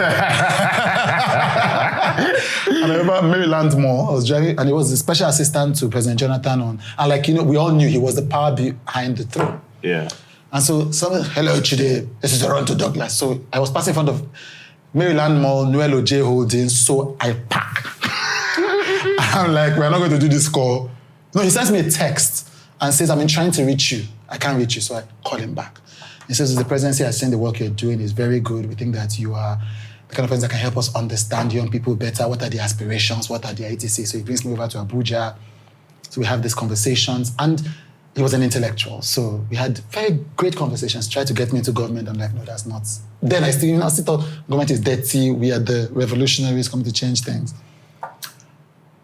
I remember Maryland Mall, I was driving, and he was the special assistant to President Jonathan and we all knew he was the power behind the throne. Yeah. And so hello, Chude, this is Oronto Douglas. So I was passing in front of Maryland Mall, Noel J Holdings, so I park. I'm like, we're not going to do this call. No, he sends me a text and says, I've been trying to reach you. I can't reach you, so I call him back. He says, the presidency has seen the work you're doing is very good. We think that you are the kind of person that can help us understand young people better. What are their aspirations? What are their etc.? So he brings me over to Abuja. So we have these conversations. And he was an intellectual. So we had very great conversations, tried to get me into government. I'm like, no, that's not. Then I still thought government is dirty. We are the revolutionaries coming to change things.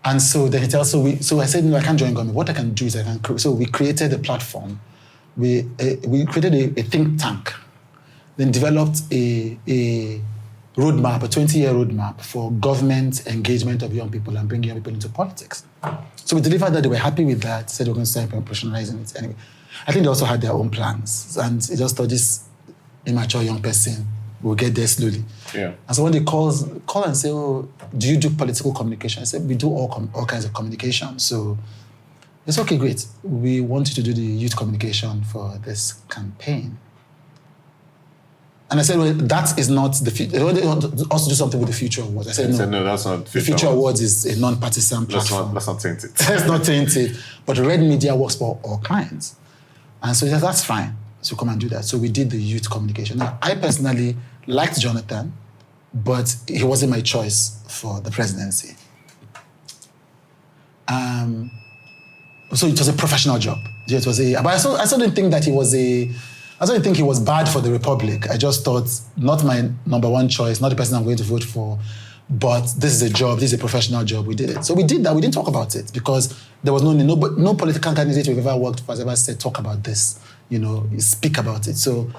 And so then he tells, so I said, no, I can't join government. What I can do is so we created a platform. We created a think tank, then developed a roadmap, a 20-year roadmap for government engagement of young people and bringing young people into politics. So we delivered that. They were happy with that, said we're going to start professionalizing it. Anyway, I think they also had their own plans. And they just thought this immature young person will get there slowly. Yeah. And so when they call and say, oh, do you do political communication? I said, we do all kinds of communication. So it's okay, great. We want you to do the youth communication for this campaign. And I said, well, that is not the future. They want us to do something with the Future Awards. I said, no, that's not the Future Awards is a non-partisan platform. Let's not taint it. Let's not taint it. But Red Media works for all clients. And so he said, that's fine. So come and do that. So we did the youth communication. Now, I personally liked Jonathan, but he wasn't my choice for the presidency. So it was a professional job. It was but I still didn't think that I don't think he was bad for the Republic. I just thought, not my number one choice, not the person I'm going to vote for, but this is a job, this is a professional job, we did it. So we did that, we didn't talk about it because there was no political candidate we've ever worked for has ever said, talk about this, speak about it. So,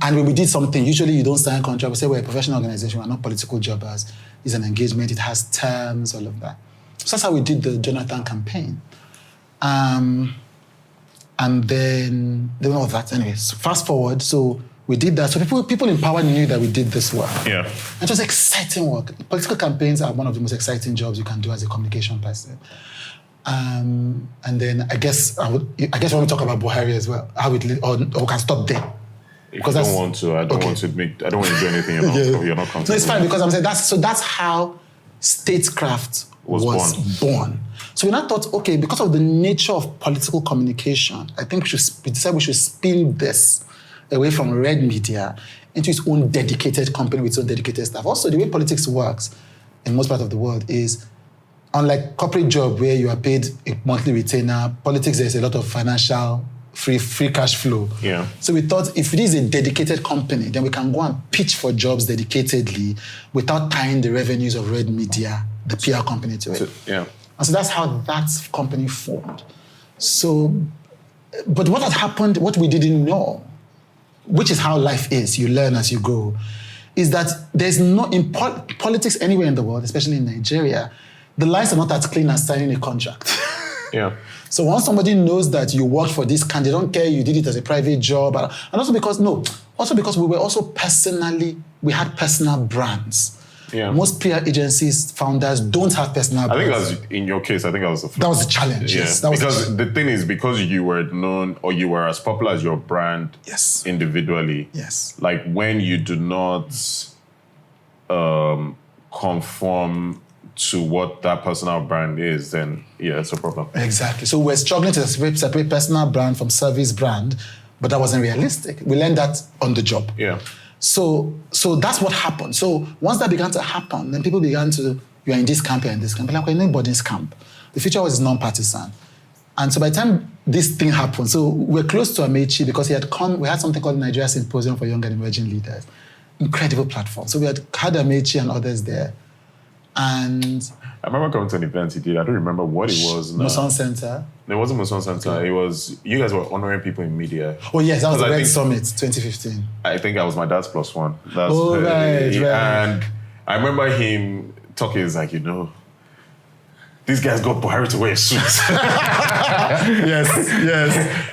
and when we did something, usually you don't sign a contract, we say we're a professional organization, we're not political jobbers. It's an engagement, it has terms, all of that. So that's how we did the Jonathan campaign. And then all of that. Anyway, so fast forward, so we did that. So people in power knew that we did this work. Yeah. And it was exciting work. Political campaigns are one of the most exciting jobs you can do as a communication person. And then I guess when we talk about Buhari as well, how it or we can stop there. If you don't want to, I don't want to do anything you're not comfortable. No, it's fine because I'm saying that's how Statecraft was born. So we now thought, okay, because of the nature of political communication, I think we decided we should spin this away from Red Media into its own dedicated company with its own dedicated staff. Also, the way politics works in most parts of the world is, unlike corporate job where you are paid a monthly retainer, politics there's a lot of financial free cash flow. Yeah. So we thought if it is a dedicated company, then we can go and pitch for jobs dedicatedly without tying the revenues of Red Media, the PR company, to it. Yeah. And so that's how that company formed. So, but what had happened, what we didn't know, which is how life is, you learn as you go, is that there's no, in politics anywhere in the world, especially in Nigeria, the lines are not as clean as signing a contract. Yeah. So once somebody knows that you worked for this candidate, they don't care you did it as a private job, and also because we were also we had personal brands. Yeah. Most PR agencies, founders don't have personal brands. I think that was, in your case, that was the first. That was the challenge, Yeah. yes. That was because the thing is, because you were known or you were as popular as your brand yes. individually, yes. like when you do not conform to what that personal brand is, then yeah, it's a problem. Exactly. So we're struggling to separate personal brand from service brand, but that wasn't realistic. We learned that on the job. Yeah. So that's what happened. So once that began to happen, then people began to, you're in this camp, you're in this camp. Like, we're in anybody's camp. The Future was non-partisan. And so by the time this thing happened, so we're close to Amechi because he had come, we had something called Nigeria Symposium for Young and Emerging Leaders. Incredible platform. So we had Amechi and others there. And I remember coming to an event he did. I don't remember what it was. Muson Center. It wasn't Muson Center. Okay. It was, you guys were honoring people in media. Oh, yes, that was the Because I Red think- Summit 2015. I think I was my dad's +1. That's, Oh, right. And I remember him talking, he's like, these guys got Buhari to wear a suit. Yes.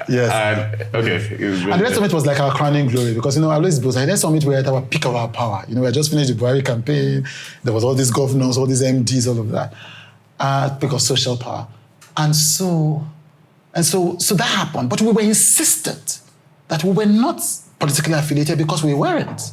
And, okay. It was really And the Red Summit was like our crowning glory because, always was like, Red Summit were at our peak of our power. We had just finished the Buhari campaign. There was all these governors, all these MDs, all of that. Peak of social power. And so that happened. But we were insistent that we were not politically affiliated because we weren't.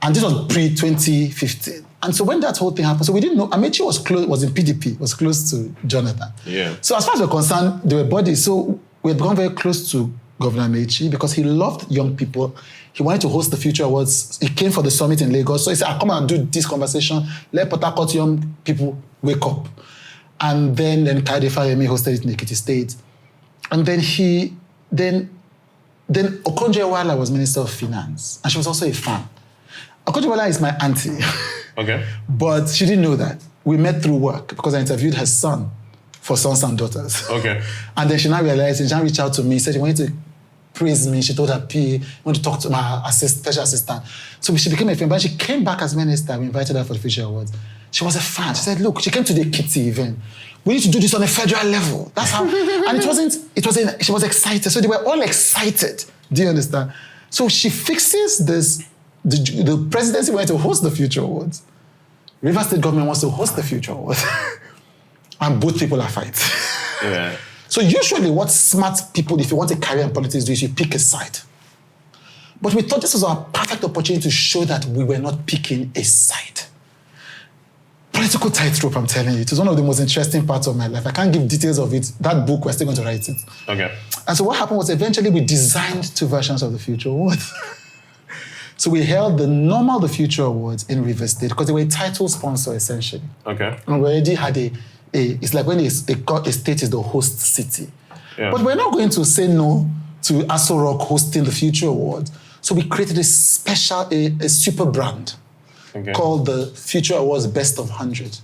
And this was pre-2015. And so when that whole thing happened, so we didn't know, Amechi was in PDP, was close to Jonathan. Yeah. So as far as we're concerned, they were buddies. So we had become very close to Governor Amechi because he loved young people. He wanted to host the Future Awards. He came for the summit in Lagos. So he said, I'll come and do this conversation. Let Port Harcourt young people wake up. And then Kade Fayemi hosted it in Ekiti State. And then Okonjo-Iweala was Minister of Finance. And she was also a fan. Okonjo-Iweala is my auntie. Okay. But she didn't know that. We met through work because I interviewed her son for Sons and Daughters. Okay. And then she now realized, and she now reached out to me, said she wanted to praise me. She told her PA, wanted to talk to my special assistant. So she became a friend. But she came back as minister. We invited her for the Future Awards. She was a fan. She said, look, she came to the Kitty event. We need to do this on a federal level. That's how, and she was excited. So they were all excited. Do you understand? So she fixes this. The presidency wanted to host the Future Awards. Rivers State government wants to host the Future Awards. And both people are fighting. Yeah. So usually what smart people, if you want a career in politics, do is you pick a side. But we thought this was our perfect opportunity to show that we were not picking a side. Political tightrope, I'm telling you. It was one of the most interesting parts of my life. I can't give details of it. That book, we're still going to write it. Okay. And so what happened was eventually we designed 2 versions of the Future Awards. So we held the Future Awards in Rivers State because they were a title sponsor, essentially. Okay. And we already had it's like when a state is the host city. Yeah. But we're not going to say no to Aso Rock hosting the Future Awards. So we created a special, a super brand called the Future Awards Best of 100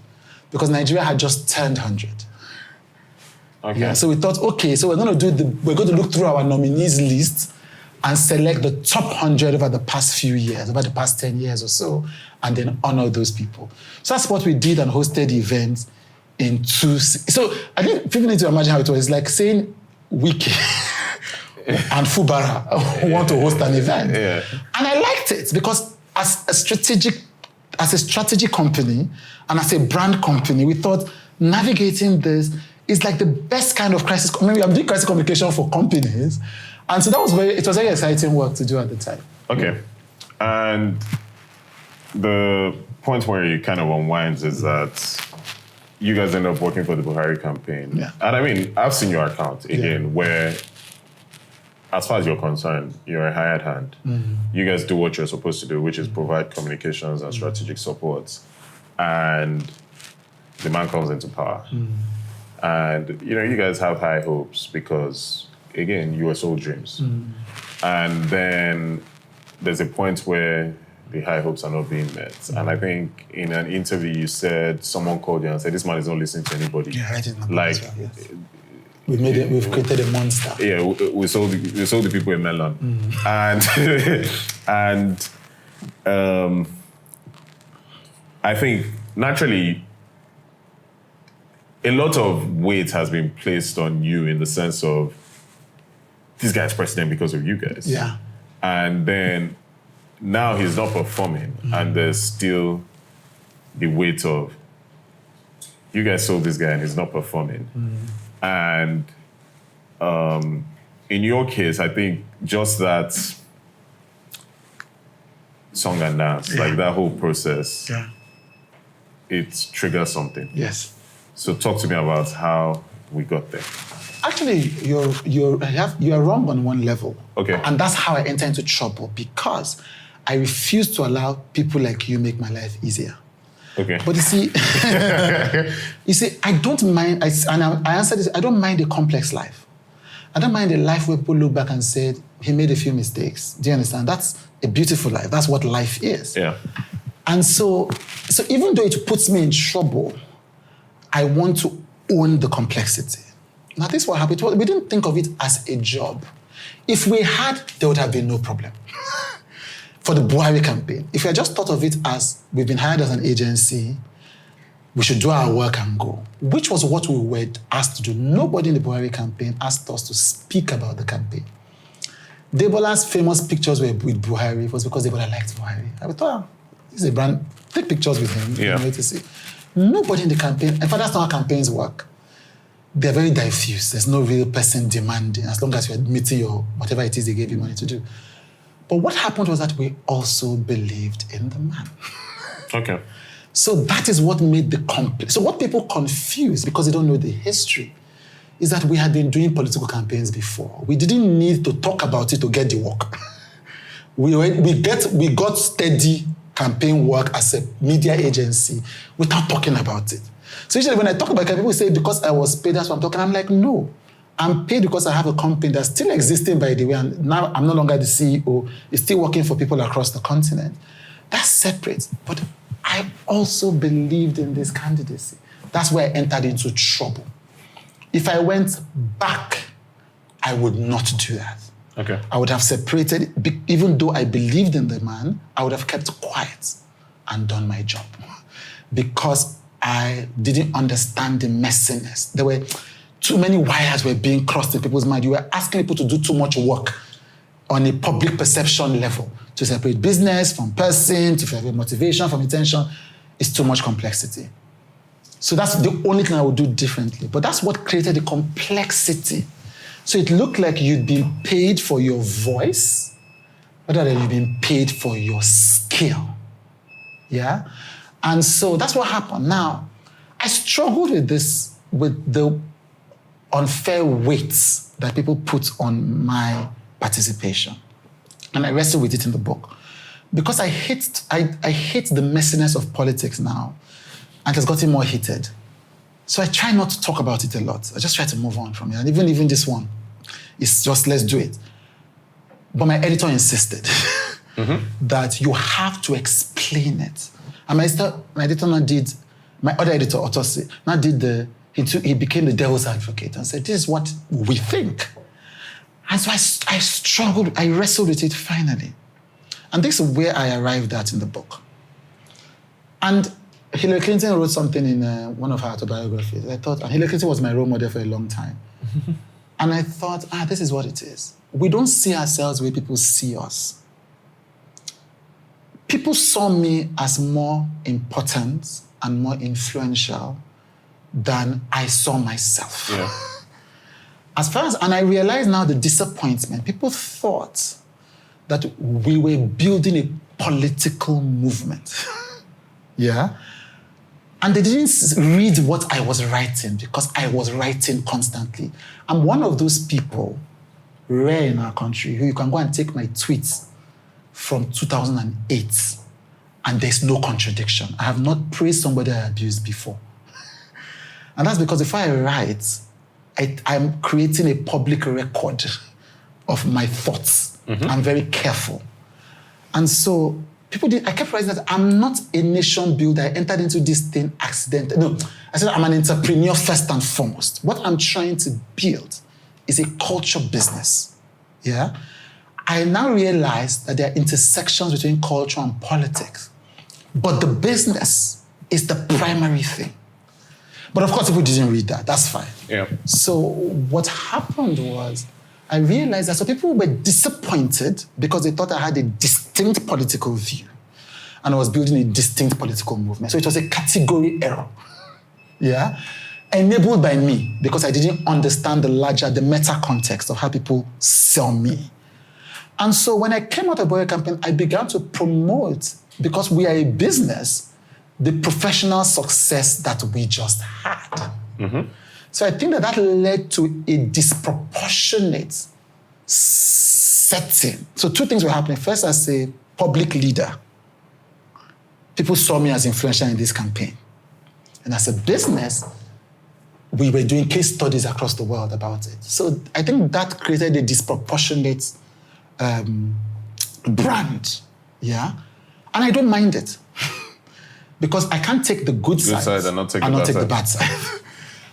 because Nigeria had just turned 100. Okay. Yeah, so we thought, okay, so we're going to look through our nominees list and select the top 100 over the past few years, over the past 10 years or so, and then honor those people. So that's what we did and hosted events in 2... So I think people need to imagine how it was. It's like saying Wiki and Fubara want to host an event. Yeah. And I liked it because as a strategy company and as a brand company, we thought navigating this is like the best kind of crisis. I mean, I'm doing crisis communication for companies. And so it was very exciting work to do at the time. Okay. And the point where it kind of unwinds is that you guys end up working for the Buhari campaign. Yeah. And I mean, I've seen your account again where, as far as you're concerned, you're a hired hand. Mm-hmm. You guys do what you're supposed to do, which is provide communications and strategic support. And the man comes into power. Mm-hmm. And, you guys have high hopes because, again, you were sold dreams. Mm-hmm. And then there's a point where the high hopes are not being met. Mm-hmm. And I think in an interview you said, someone called you and said, this man is not listening to anybody. Yeah, I didn't know like, that well, yes. We've created a monster. Yeah, we sold the people a melon. Mm-hmm. And I think naturally a lot of weight has been placed on you in the sense of this guy's president because of you guys. Yeah. And then now he's not performing, and there's still the weight of you guys sold this guy and he's not performing. And in your case, I think just that song and dance, like that whole process, it triggers something. Yes. So talk to me about how we got there. Actually, you are wrong on one level. Okay. And that's how I enter into trouble because I refuse to allow people like you make my life easier. Okay. But you see, I don't mind, I answer this, I don't mind a complex life. I don't mind a life where people look back and said, he made a few mistakes. Do you understand? That's a beautiful life. That's what life is. Yeah. And so even though it puts me in trouble, I want to own the complexity. Now, this is what happened. We didn't think of it as a job. If we had, there would have been no problem. For the Buhari campaign, if we had just thought of it as we've been hired as an agency, we should do our work and go, which was what we were asked to do. Nobody in the Buhari campaign asked us to speak about the campaign. Debola's famous pictures were with Buhari. It was because Debola liked Buhari. I thought, this is a brand, take pictures with him. Yeah. To see. Nobody in the campaign, in fact, that's not how campaigns work. They're very diffuse. There's no real person demanding, as long as you're meeting your, whatever it is they gave you money to do. But what happened was that we also believed in the man. Okay. So that is what made the complex. So what people confuse, because they don't know the history, is that we had been doing political campaigns before. We didn't need to talk about it to get the work. we got steady campaign work as a media agency without talking about it. So usually when I talk about it, people say, because I was paid, that's what I'm talking. I'm like, no. I'm paid because I have a company that's still existing, by the way, and now I'm no longer the CEO. It's still working for people across the continent. That's separate. But I also believed in this candidacy. That's where I entered into trouble. If I went back, I would not do that. Okay. I would have separated, even though I believed in the man, I would have kept quiet and done my job. Because I didn't understand the messiness. There were too many wires were being crossed in people's mind. You were asking people to do too much work on a public perception level to separate business from person, to separate motivation from intention. It's too much complexity. So that's the only thing I would do differently. But that's what created the complexity. So it looked like you'd been paid for your voice, rather than you'd been paid for your skill. Yeah? And so that's what happened. Now, I struggled with this, with the unfair weights that people put on my participation. And I wrestle with it in the book. Because I hate the messiness of politics now, and it's gotten more heated. So I try not to talk about it a lot. I just try to move on from it. And even this one, it's just, let's do it. But my editor insisted that you have to explain it. And my editor now did, my other editor, Otosi, now did he became the devil's advocate and said, this is what we think. And so I struggled, I wrestled with it finally. And this is where I arrived at in the book. And Hillary Clinton wrote something in one of her autobiographies. I thought, and Hillary Clinton was my role model for a long time. And I thought, this is what it is. We don't see ourselves the way people see us. People saw me as more important and more influential than I saw myself. Yeah. And I realize now the disappointment. People thought that we were building a political movement. Yeah? And they didn't read what I was writing because I was writing constantly. I'm one of those people, rare in our country, who you can go and take my tweets from 2008 and there's no contradiction. I have not praised somebody I abused before. And that's because if I write, I'm creating a public record of my thoughts. I'm very careful. And so I kept writing that I'm not a nation builder. I entered into this thing accidentally. No, I said I'm an entrepreneur first and foremost. What I'm trying to build is a culture business. Yeah? I now realize that there are intersections between culture and politics. But the business is the primary thing. But of course, people didn't read that. That's fine. Yeah. So what happened was, I realized that some people were disappointed because they thought I had a distinct political view and I was building a distinct political movement. So it was a category error. Yeah? Enabled by me because I didn't understand the meta context of how people saw me. And so when I came out of the Buhari campaign, I began to promote, because we are a business, the professional success that we just had. So I think that led to a disproportionate setting. So two things were happening. First, as a public leader, people saw me as influential in this campaign. And as a business, we were doing case studies across the world about it. So I think that created a disproportionate brand, yeah? And I don't mind it. because I can't take the good side and not take the bad side.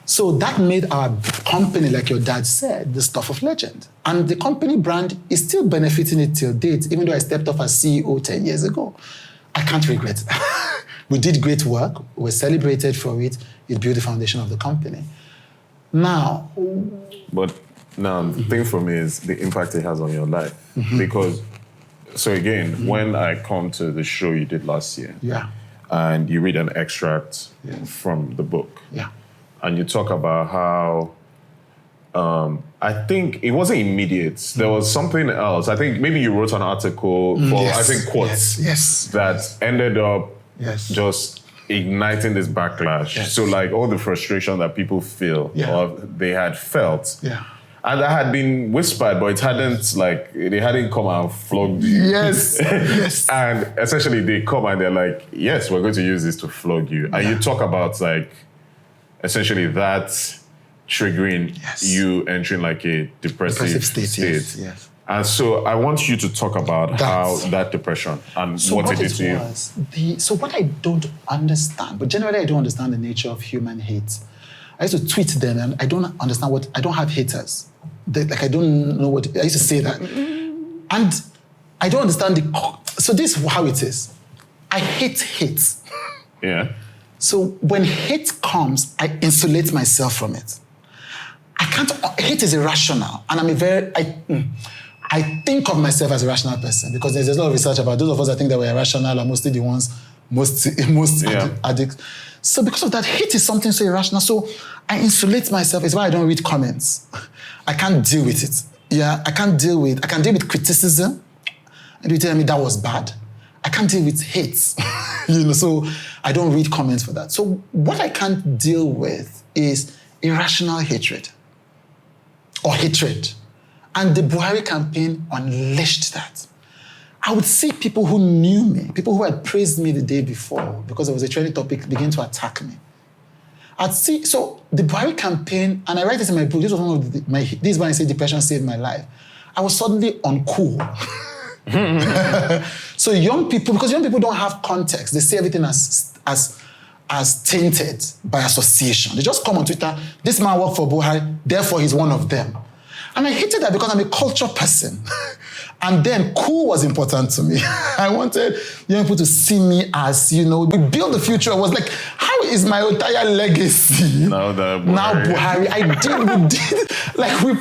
So that made our company, like your dad said, the stuff of legend. And the company brand is still benefiting it till date, even though I stepped off as CEO 10 years ago. I can't regret it. We did great work. We were celebrated for it. It built the foundation of the company. Now... But now, the thing for me is the impact it has on your life. Because, so again, when I come to the show you did last year, and you read an extract from the book, and you talk about how, I think it wasn't immediate. There was something else. I think maybe you wrote an article for, I think, quotes that ended up just igniting this backlash. So like all the frustration that people feel or they had felt. And that had been whispered, but it hadn't, like, they hadn't come and flogged you. Yes. And essentially they come and they're like, yes, we're going to use this to flog you. And you talk about, like, essentially that triggering you entering like a depressive state. Yes. And so I want you to talk about how that depression and what it did to you. So what I don't understand, but generally I don't understand the nature of human hate. I used to tweet them and I don't understand I don't have haters. I don't know what, I used to say that. And I don't understand so this is how it is. I hate hate. Yeah. So when hate comes, I insulate myself from it. Hate is irrational. And I think of myself as a rational person because there's a lot of research about those of us that think that we're irrational are mostly the ones most addicts. So because of that, hate is something so irrational. So I insulate myself. It's why I don't read comments. I can't deal with it. I can deal with criticism. And you tell me that was bad. I can't deal with hate. So I don't read comments for that. So what I can't deal with is irrational hatred or hatred. And the Buhari campaign unleashed that. I would see people who knew me, people who had praised me the day before because it was a trending topic, begin to attack me. So the Buhari campaign, and I write this in my book, this was one of this is when I say depression saved my life. I was suddenly uncool. So because young people don't have context, they see everything as tainted by association. They just come on Twitter, this man worked for Buhari, therefore he's one of them. And I hated that because I'm a culture person. And then cool was important to me. I wanted young people to see me as, we build the future. I was like, how is my entire legacy? Now Buhari. We did. Like we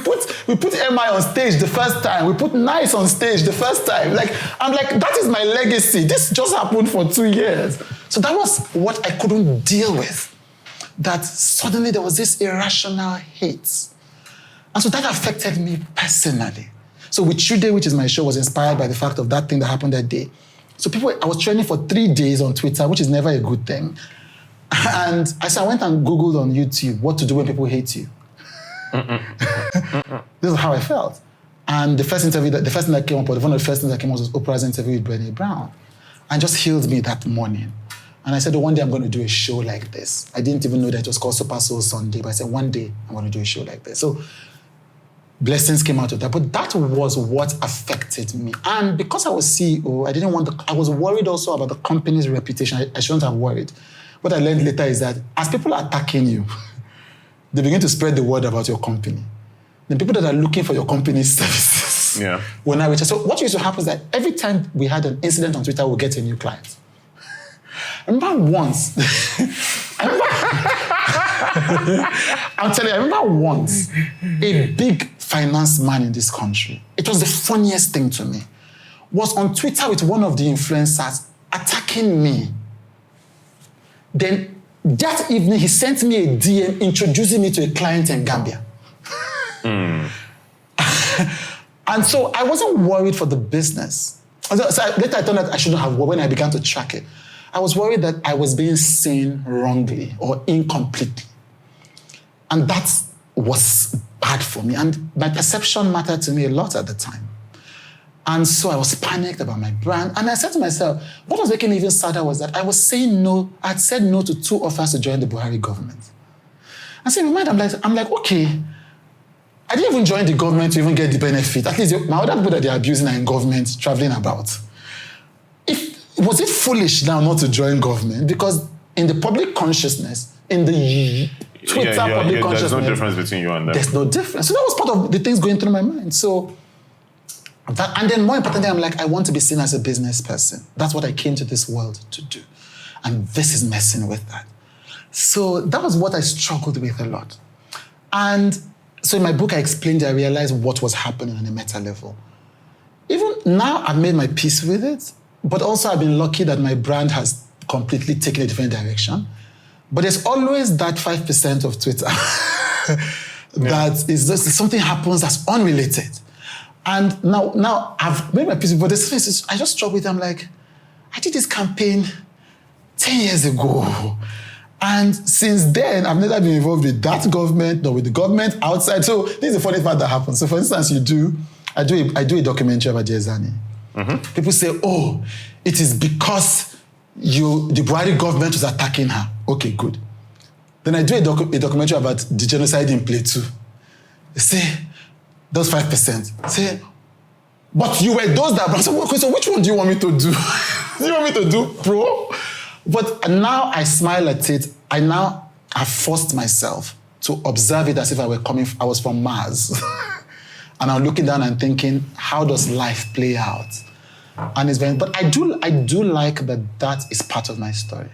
put MI on stage the first time. We put Nice on stage the first time. I'm like, that is my legacy. This just happened for 2 years. So that was what I couldn't deal with. That suddenly there was this irrational hate. And so that affected me personally. So WithChude, which is my show, was inspired by the fact of that thing that happened that day. So I was training for 3 days on Twitter, which is never a good thing. And I went and Googled on YouTube what to do when people hate you. This is how I felt. And the first thing that came up, one of the first things that came up was Oprah's interview with Brené Brown. And just healed me that morning. And I said, one day I'm going to do a show like this. I didn't even know that it was called Super Soul Sunday, but I said, one day I'm going to do a show like this. So blessings came out of that. But that was what affected me. And because I was CEO, I was worried also about the company's reputation. I shouldn't have worried. What I learned later is that as people are attacking you, they begin to spread the word about your company. The people that are looking for your company's services will now reach out. So what used to happen is that every time we had an incident on Twitter, we'll get a new client. I remember once, a big finance man in this country, it was the funniest thing to me, was on Twitter with one of the influencers attacking me. Then that evening, he sent me a DM introducing me to a client in Gambia. And so I wasn't worried for the business. So later I thought that I shouldn't have worried when I began to track it. I was worried that I was being seen wrongly or incompletely. And that was bad for me. And my perception mattered to me a lot at the time. And so I was panicked about my brand. And I said to myself, what was making me even sadder was that I was saying no. I'd said no to 2 offers to join the Buhari government. And so in my mind, I'm like, okay, I didn't even join the government to even get the benefit. At least my other people that they're abusing are in government, traveling about. was it foolish now not to join government? Because in the public consciousness, in the Twitter public consciousness, there's no difference between you and them. There's no difference. So that was part of the things going through my mind. So, and then more importantly, I'm like, I want to be seen as a business person. That's what I came to this world to do. And this is messing with that. So that was what I struggled with a lot. And so in my book, I explained, I realized what was happening on a meta level. Even now, I've made my peace with it, but also I've been lucky that my brand has completely taken a different direction. But there's always that 5% of Twitter that is just something happens that's unrelated. And now I've made my peace, but there's things I just struggle with. I'm like, I did this campaign 10 years ago. And since then, I've never been involved with that government, nor with the government outside. So this is the funny part that happens. So for instance, I do a documentary about Jezani. Mm-hmm. People say, oh, it is because the Buhari government was attacking her. Okay, good. Then I do a documentary about the genocide in Plateau. They say, those 5%. Say, but you were those that... So which one do you want me to do? Do you want me to do pro? But now I smile at it. I now have forced myself to observe it as if I was from Mars. And I'm looking down and thinking, how does life play out? And it's but I do like that is part of my story.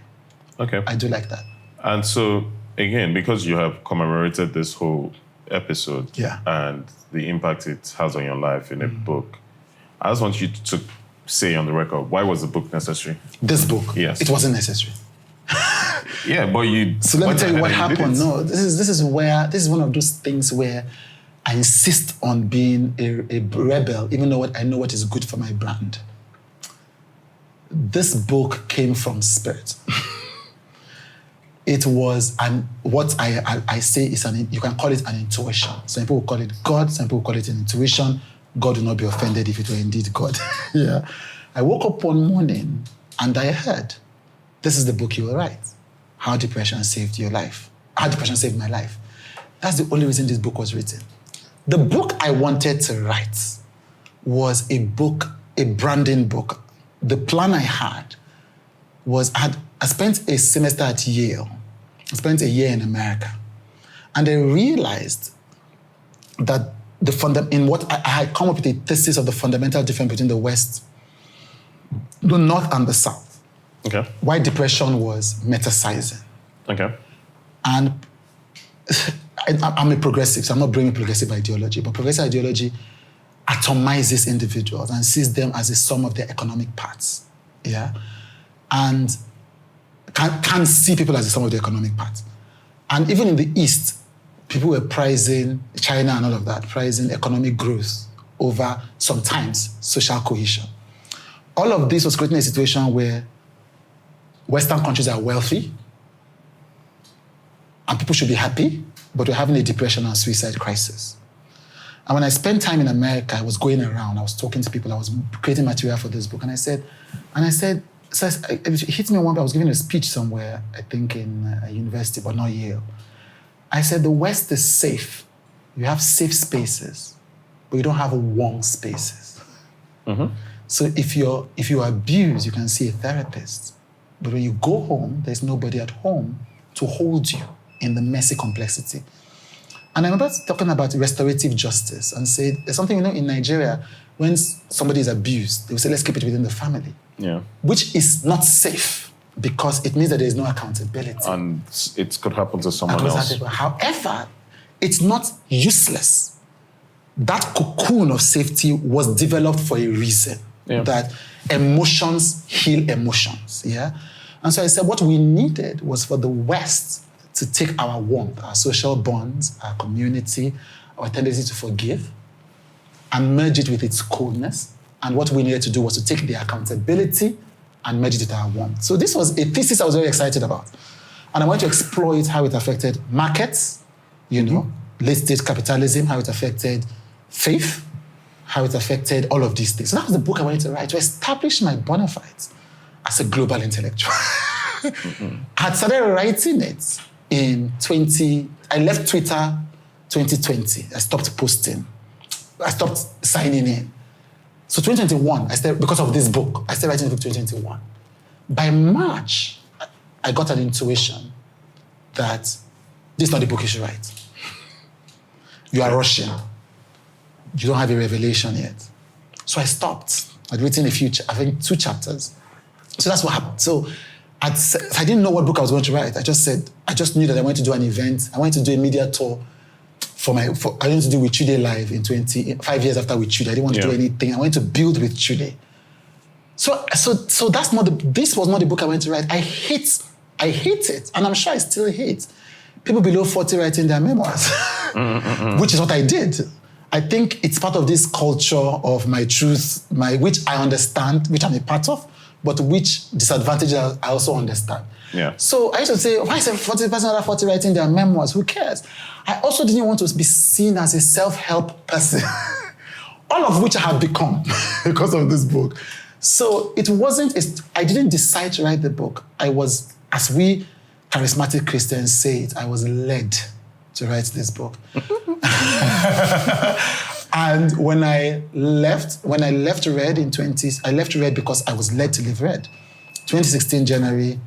Okay. I do like that. And so, again, because you have commemorated this whole episode and the impact it has on your life in a book, I just want you to say on the record, why was the book necessary? This book? Yes. It wasn't necessary. Yeah, but you... So let me tell you what happened. No, this is one of those things where I insist on being a rebel, even though I know what is good for my brand. This book came from spirit. It was, and what I say is you can call it an intuition. Some people will call it God, some people will call it an intuition. God will not be offended if it were indeed God. Yeah. I woke up one morning and I heard, this is the book you will write. How Depression Saved Your Life. How Depression Saved My Life. That's the only reason this book was written. The book I wanted to write was a branding book. The plan I had was, I spent a semester at Yale. I spent a year in America. And I realized that I had come up with a thesis of the fundamental difference between the West, the North and the South. Okay. Why depression was metasizing. Okay. And I'm a progressive, so I'm not bringing progressive ideology, but progressive ideology atomizes individuals and sees them as a sum of their economic parts. Yeah? And can't see people as a sum of their economic parts. And even in the East, people were prizing China and all of that, prizing economic growth over sometimes social cohesion. All of this was creating a situation where Western countries are wealthy and people should be happy, but we're having a depression and suicide crisis. And when I spent time in America, I was going around, I was talking to people, I was creating material for this book, and I said, so it hit me one day, I was giving a speech somewhere, I think in a university, but not Yale. I said, the West is safe. You have safe spaces, but you don't have warm spaces. Mm-hmm. So if you abuse, you can see a therapist. But when you go home, there's nobody at home to hold you in the messy complexity. And I remember talking about restorative justice and said, there's something, in Nigeria, when somebody is abused, they will say, let's keep it within the family. Yeah. Which is not safe because it means that there is no accountability. And it could happen to someone else. However, it's not useless. That cocoon of safety was developed for a reason. Yeah. That emotions heal emotions. Yeah. And so I said, what we needed was for the West to take our warmth, our social bonds, our community, our tendency to forgive, and merge it with its coldness. And what we needed to do was to take the accountability and merge it with our warmth. So this was a thesis I was very excited about. And I wanted to exploit how it affected markets, late-stage capitalism, how it affected faith, how it affected all of these things. So that was the book I wanted to write, to establish my bona fides as a global intellectual. I had started writing it in I left Twitter 2020. I stopped posting. I stopped signing in. So 2021, I started, because of this book, I started writing the book 2021. By March, I got an intuition that this is not the book you should write. You are rushing. You don't have a revelation yet. So I stopped. I'd written I think 2 chapters. So that's what happened. So I didn't know what book I was going to write. I just knew that I wanted to do an event. I wanted to do a media tour I wanted to do WithChude live in 5 years after WithChude. I didn't want to do anything. I wanted to build WithChude. So this was not the book I wanted to write. I hate it. And I'm sure I still hate people below 40 writing their memoirs, which is what I did. I think it's part of this culture of my truth, which I understand, which I'm a part of, but which disadvantages I also understand. Yeah. So I used to say, why is a 40 person under 40 writing their memoirs? Who cares? I also didn't want to be seen as a self-help person, all of which I have become because of this book. So I didn't decide to write the book. I was, as we charismatic Christians say it, I was led to write this book. And when I left Red I left Red because I was led to leave Red. 2016 January,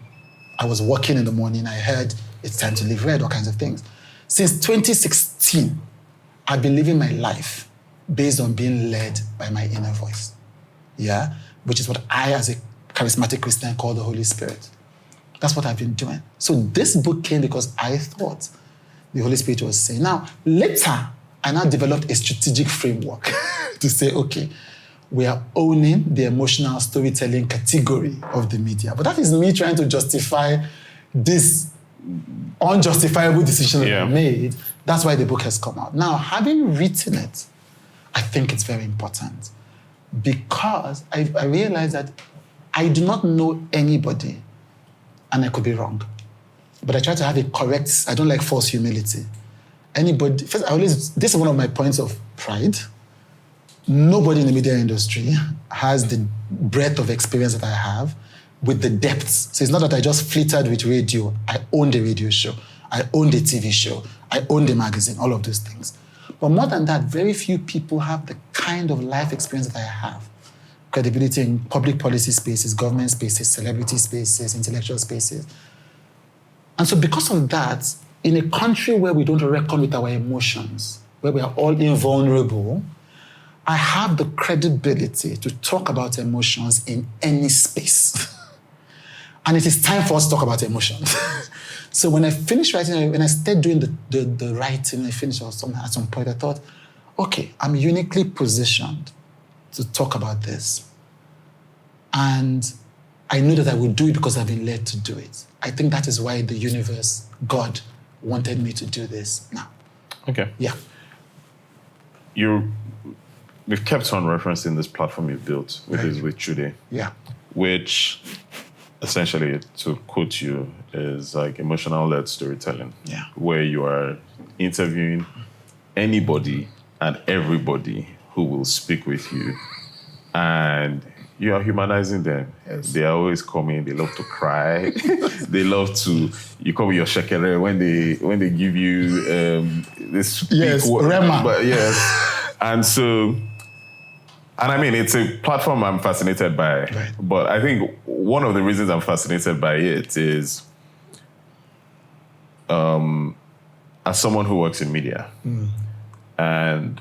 I was working in the morning. I heard it's time to leave Red, all kinds of things. Since 2016, I've been living my life based on being led by my inner voice. Yeah? Which is what I, as a charismatic Christian, call the Holy Spirit. That's what I've been doing. So this book came because I thought the Holy Spirit was saying. Now, later, I now developed a strategic framework to say, okay, we are owning the emotional storytelling category of the media. But that is me trying to justify this unjustifiable decision that I made. That's why the book has come out. Now, having written it, I think it's very important because I realized that I do not know anybody, and I could be wrong. But I try to have a correct, I don't like false humility. This is one of my points of pride. Nobody in the media industry has the breadth of experience that I have with the depths. So it's not that I just flittered with radio. I owned a radio show. I owned a TV show. I owned a magazine, all of those things. But more than that, very few people have the kind of life experience that I have. Credibility in public policy spaces, government spaces, celebrity spaces, intellectual spaces. And so because of that, in a country where we don't reckon with our emotions, where we are all invulnerable, I have the credibility to talk about emotions in any space. And it is time for us to talk about emotions. So when I finished writing, when I started doing the writing, I finished at some point, I thought, okay, I'm uniquely positioned to talk about this. And I knew that I would do it because I've been led to do it. I think that is why the universe, God, wanted me to do this now. Okay. Yeah. We've kept on referencing this platform you built, which is WithChude. Yeah. Which, essentially, to quote you, is like emotional-led storytelling. Yeah. Where you are interviewing anybody and everybody who will speak with you, and you are humanizing them. Yes. They are always coming. They love to cry. They love to. You come with your shekere when they give you this. Yes, Rema. But yes, and so. And I mean, it's a platform I'm fascinated by. Right. But I think one of the reasons I'm fascinated by it is, as someone who works in media, and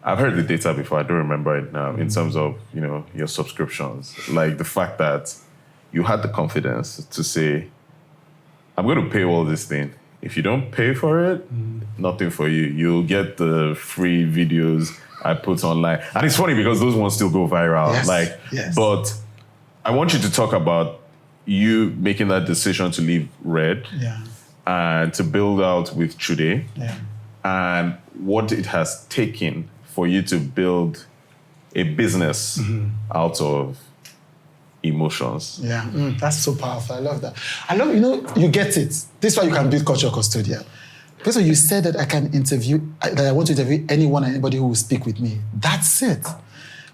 I've heard the data before, I don't remember it now, in terms of, your subscriptions. Like the fact that you had the confidence to say, I'm going to pay all this thing. If you don't pay for it, nothing for you. You'll get the free videos I put online. And it's funny because those ones still go viral. Yes. But I want you to talk about you making that decision to leave Red and to build out WithChude and what it has taken for you to build a business out of emotions. Yeah, that's so powerful. I love that. I love, you get it. This is why you can build culture custodian. Because you said that that I want to interview anyone and anybody who will speak with me. That's it.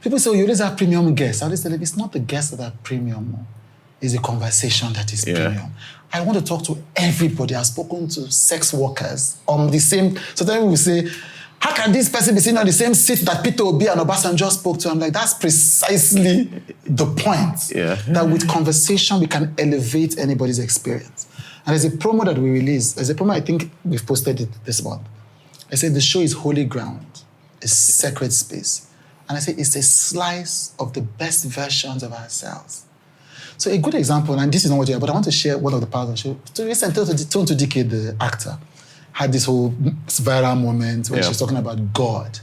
People say, you always have premium guests. I always tell them, it's not the guests that are premium. It's the conversation that is premium. I want to talk to everybody. I've spoken to sex workers on the same. So then we say, How can this person be sitting on the same seat that Peter Obi and Obasanjo spoke to? I'm like, that's precisely the point. Yeah. That with conversation, we can elevate anybody's experience. And there's a promo that we released. There's a promo, I think we've posted it this month. I said, the show is holy ground, a sacred space. And I said, it's a slice of the best versions of ourselves. So a good example, and this is not what you are, but I want to share one of the parts of the show. So recently, Tonto Dike, the actor, had this whole viral moment when she was talking about God.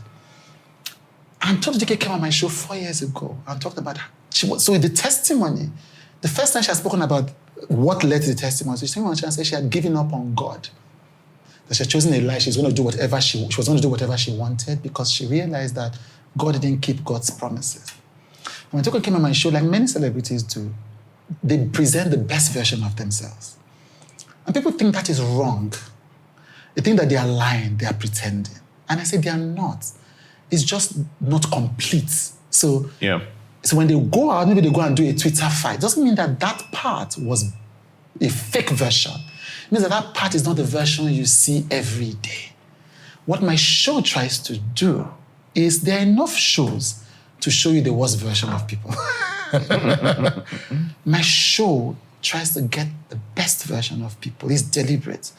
And Tonto Dike came on my show 4 years ago and talked about, so in the testimony, the first time she had spoken about what led to the testimony, so she came on and said she had given up on God. That she had chosen a life, she was going to do whatever she wanted because she realized that God didn't keep God's promises. And when Toko came on my show, like many celebrities do, they present the best version of themselves. And people think that is wrong. They think that they are lying, they are pretending. And I say they are not. It's just not complete. So when they go out, maybe they go and do a Twitter fight, doesn't mean that that part was a fake version. It means that that part is not the version you see every day. What my show tries to do is there are enough shows to show you the worst version of people. My show tries to get the best version of people. It's deliberate.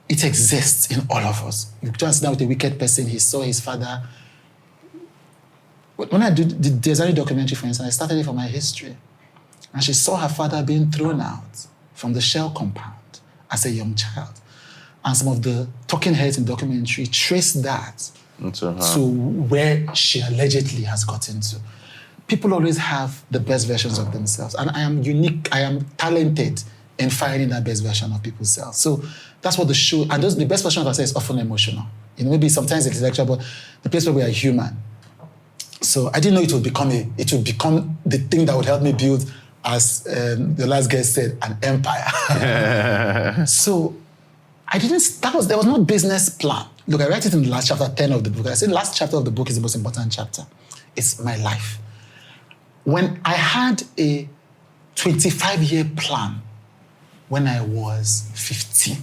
It exists in all of us. You just sit down with a wicked person, he saw his father. When I did the Desiree documentary, for instance, I started it from my history. And she saw her father being thrown out from the Shell compound as a young child. And some of the talking heads in the documentary traced that to where she allegedly has gotten to. People always have the best versions of themselves. And I am unique, I am talented in finding that best version of people's selves. So that's what the show, and the best version of ourselves is often emotional. You know, maybe sometimes it's intellectual, but the place where we are human. So I didn't know it would become the thing that would help me build, as the last guest said, an empire. So there was no business plan. Look, I write it in the last chapter 10 of the book. I said the last chapter of the book is the most important chapter. It's my life. When I had a 25-year plan when I was 15,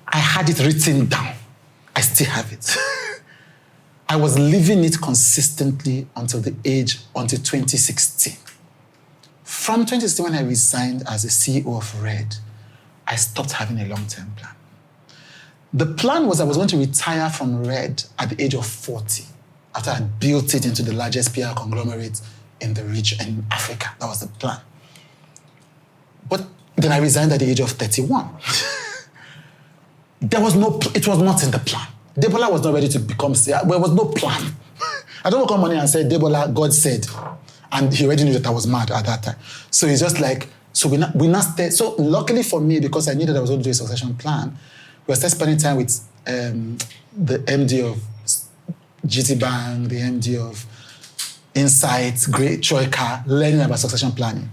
I had it written down. I still have it. I was living it consistently until 2016. From 2016, when I resigned as the CEO of Red, I stopped having a long-term plan. The plan was I was going to retire from Red at the age of 40 after I had built it into the largest PR conglomerate in the region, in Africa. That was the plan. But then I resigned at the age of 31. It was not in the plan. Debola was not ready to become CEO. There was no plan. I don't come on here and say, Debola, God said. And he already knew that I was mad at that time. So it's just like, so we now stayed. So luckily for me, because I knew that I was going to do a succession plan, we were still spending time with the MD of GT Bank, the MD of Insights, Great Troika, learning about succession planning.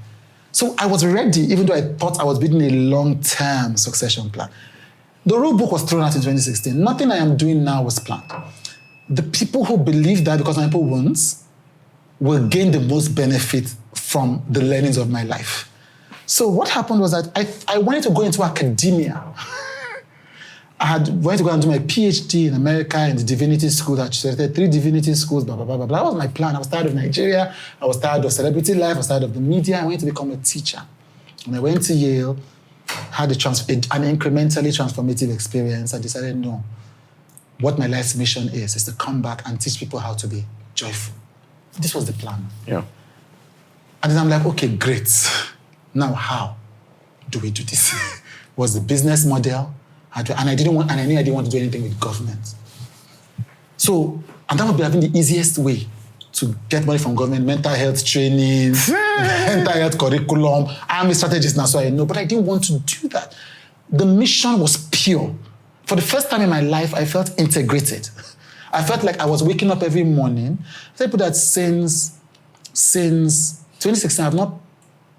So I was ready, even though I thought I was building a long-term succession plan. The rule book was thrown out in 2016. Nothing I am doing now was planned. The people who believe that because my people won't will gain the most benefit from the learnings of my life. So what happened was that I wanted to go into academia. I had wanted to go and do my PhD in America in the divinity school. I started 3 divinity schools, blah, blah, blah, blah. That was my plan. I was tired of Nigeria. I was tired of celebrity life. I was tired of the media. I wanted to become a teacher. And I went to Yale, had an incrementally transformative experience. I decided, no, what my life's mission is to come back and teach people how to be joyful. This was the plan. Yeah. And then I'm like, okay, great. Now how do we do this? What's the business model? And I knew I didn't want to do anything with government. So, and that would be having the easiest way to get money from government, mental health training, mental health curriculum. I'm a strategist now, so I know, but I didn't want to do that. The mission was pure. For the first time in my life, I felt integrated. I felt like I was waking up every morning. I put that since 2016, I've not,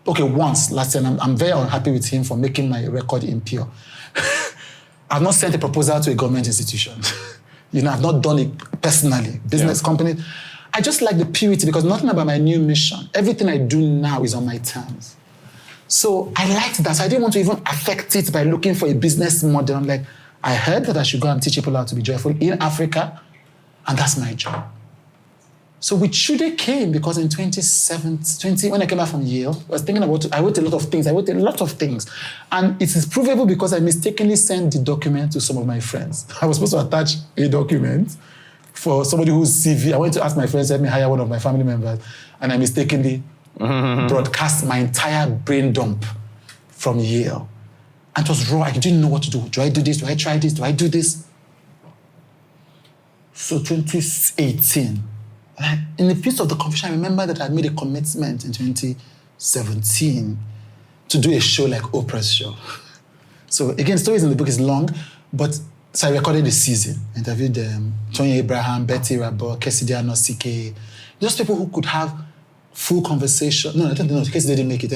once last year, and I'm very unhappy with him for making my record impure. I've not sent a proposal to a government institution. I've not done it personally. Business company. I just like the purity because nothing about my new mission. Everything I do now is on my terms. So I liked that. So I didn't want to even affect it by looking for a business model. I'm like, I heard that I should go and teach people how to be joyful in Africa, and that's my job. So WithChude came because in 2017, when I came back from Yale, I was thinking about, I wrote a lot of things. And it is provable because I mistakenly sent the document to some of my friends. I was supposed to attach a document for somebody whose CV. I went to ask my friends to help me hire one of my family members, and I mistakenly broadcast my entire brain dump from Yale. And it was raw. I didn't know what to do. Do I do this? Do I try this? Do I do this? So 2018, in the midst of the confusion, I remember that I had made a commitment in 2017 to do a show like Oprah's show. So again, stories in the book is long, but so I recorded the season. Interviewed Tony Abraham, Betty Rabo, Kesidiano CK, just people who could have full conversation. No, I don't know. Kesidiano didn't make it.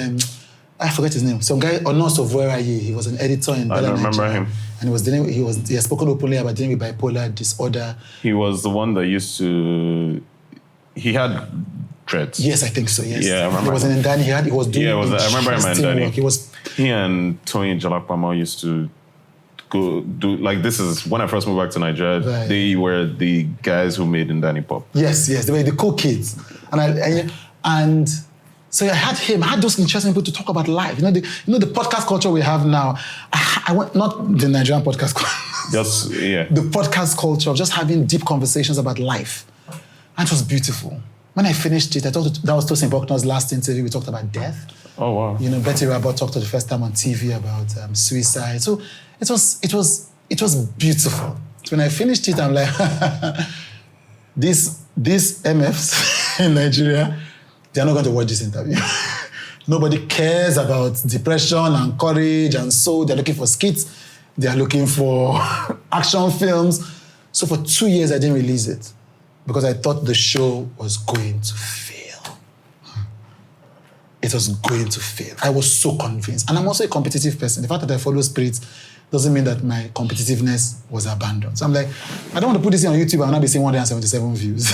I forget his name. Some guy, Onos of Weraye, he was an editor in Bella, I don't remember him. And he had spoken openly about dealing with bipolar disorder. He was the one that used to. He had dreads. Yes, I think so. Yes. Yeah, I remember. He was in Ndani. He was doing. Yeah, I remember him in Ndani. He and Tony Jalakpama used to go do this. Is when I first moved back to Nigeria. Right. They were the guys who made Ndani pop. Yes, they were the cool kids, and so I had him. I had those interesting people to talk about life. The podcast culture we have now. I want not the Nigerian podcast culture. The podcast culture of just having deep conversations about life. And it was beautiful. When I finished it, I thought that was Tosin Buckner's last interview. We talked about death. Oh wow! Betty Rabo talked for the first time on TV about suicide. So it was beautiful. So when I finished it, I'm like, these MFs in Nigeria, they're not going to watch this interview. Nobody cares about depression and courage, and so they're looking for skits. They're looking for action films. So for 2 years, I didn't release it, because I thought the show was going to fail. It was going to fail. I was so convinced. And I'm also a competitive person. The fact that I follow spirits doesn't mean that my competitiveness was abandoned. So I'm like, I don't want to put this on YouTube and I'll not be seeing 177 views.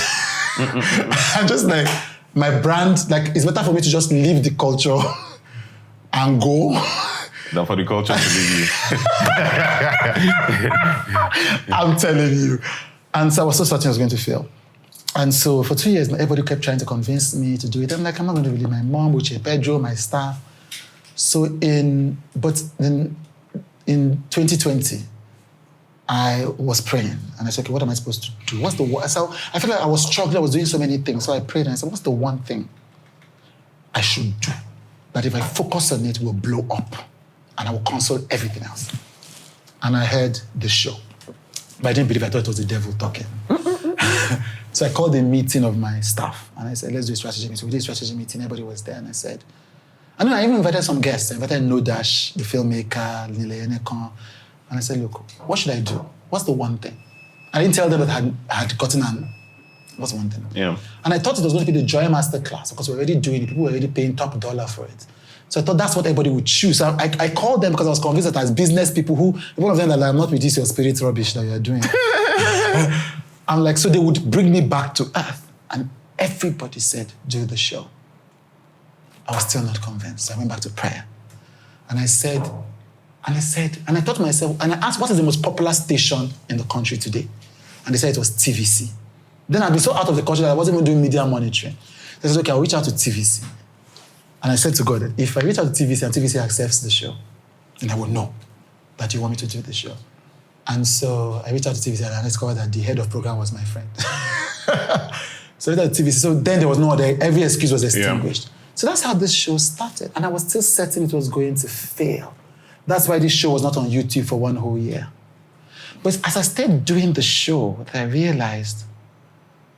I'm just like, my brand, it's better for me to just leave the culture and go than for the culture to leave you. I'm telling you. And so I was so certain I was going to fail. And so for 2 years, everybody kept trying to convince me to do it. I'm like, I'm not going to leave my mom, Uche Pedro, my staff. So in 2020, I was praying. And I said, okay, what am I supposed to do? So I felt like I was struggling. I was doing so many things. So I prayed and I said, what's the one thing I should do that if I focus on it will blow up and I will cancel everything else? And I heard the show. But I didn't believe. I thought it was the devil talking. So I called a meeting of my staff and I said, let's do a strategy meeting. We did a strategy meeting. Everybody was there. And I said, and then I even invited some guests. I invited No Dash, the filmmaker, Lile Enekon. And I said, look, what should I do? What's the one thing? I didn't tell them that I had gotten what's one thing? Yeah. And I thought it was going to be the Joy Master class because we're already doing it. People were already paying top dollar for it. So I thought that's what everybody would choose. So I called them because I was convinced that as business people one of them that I'm not with this your spirit rubbish that you're doing. I'm like, so they would bring me back to earth. And everybody said, do the show. I was still not convinced. So I went back to prayer. And I thought to myself, and I asked, what is the most popular station in the country today? And they said it was TVC. Then I'd been so out of the country that I wasn't even doing media monitoring. They said, okay, I'll reach out to TVC. And I said to God, if I reach out to TVC and TVC accepts the show, then I will know that you want me to do the show. And so I reached out to TVC and I discovered that the head of program was my friend. So I reached out to TVC. So then there was no other, every excuse was extinguished. Yeah. So that's how this show started. And I was still certain it was going to fail. That's why this show was not on YouTube for 1 whole year. But as I started doing the show, I realized,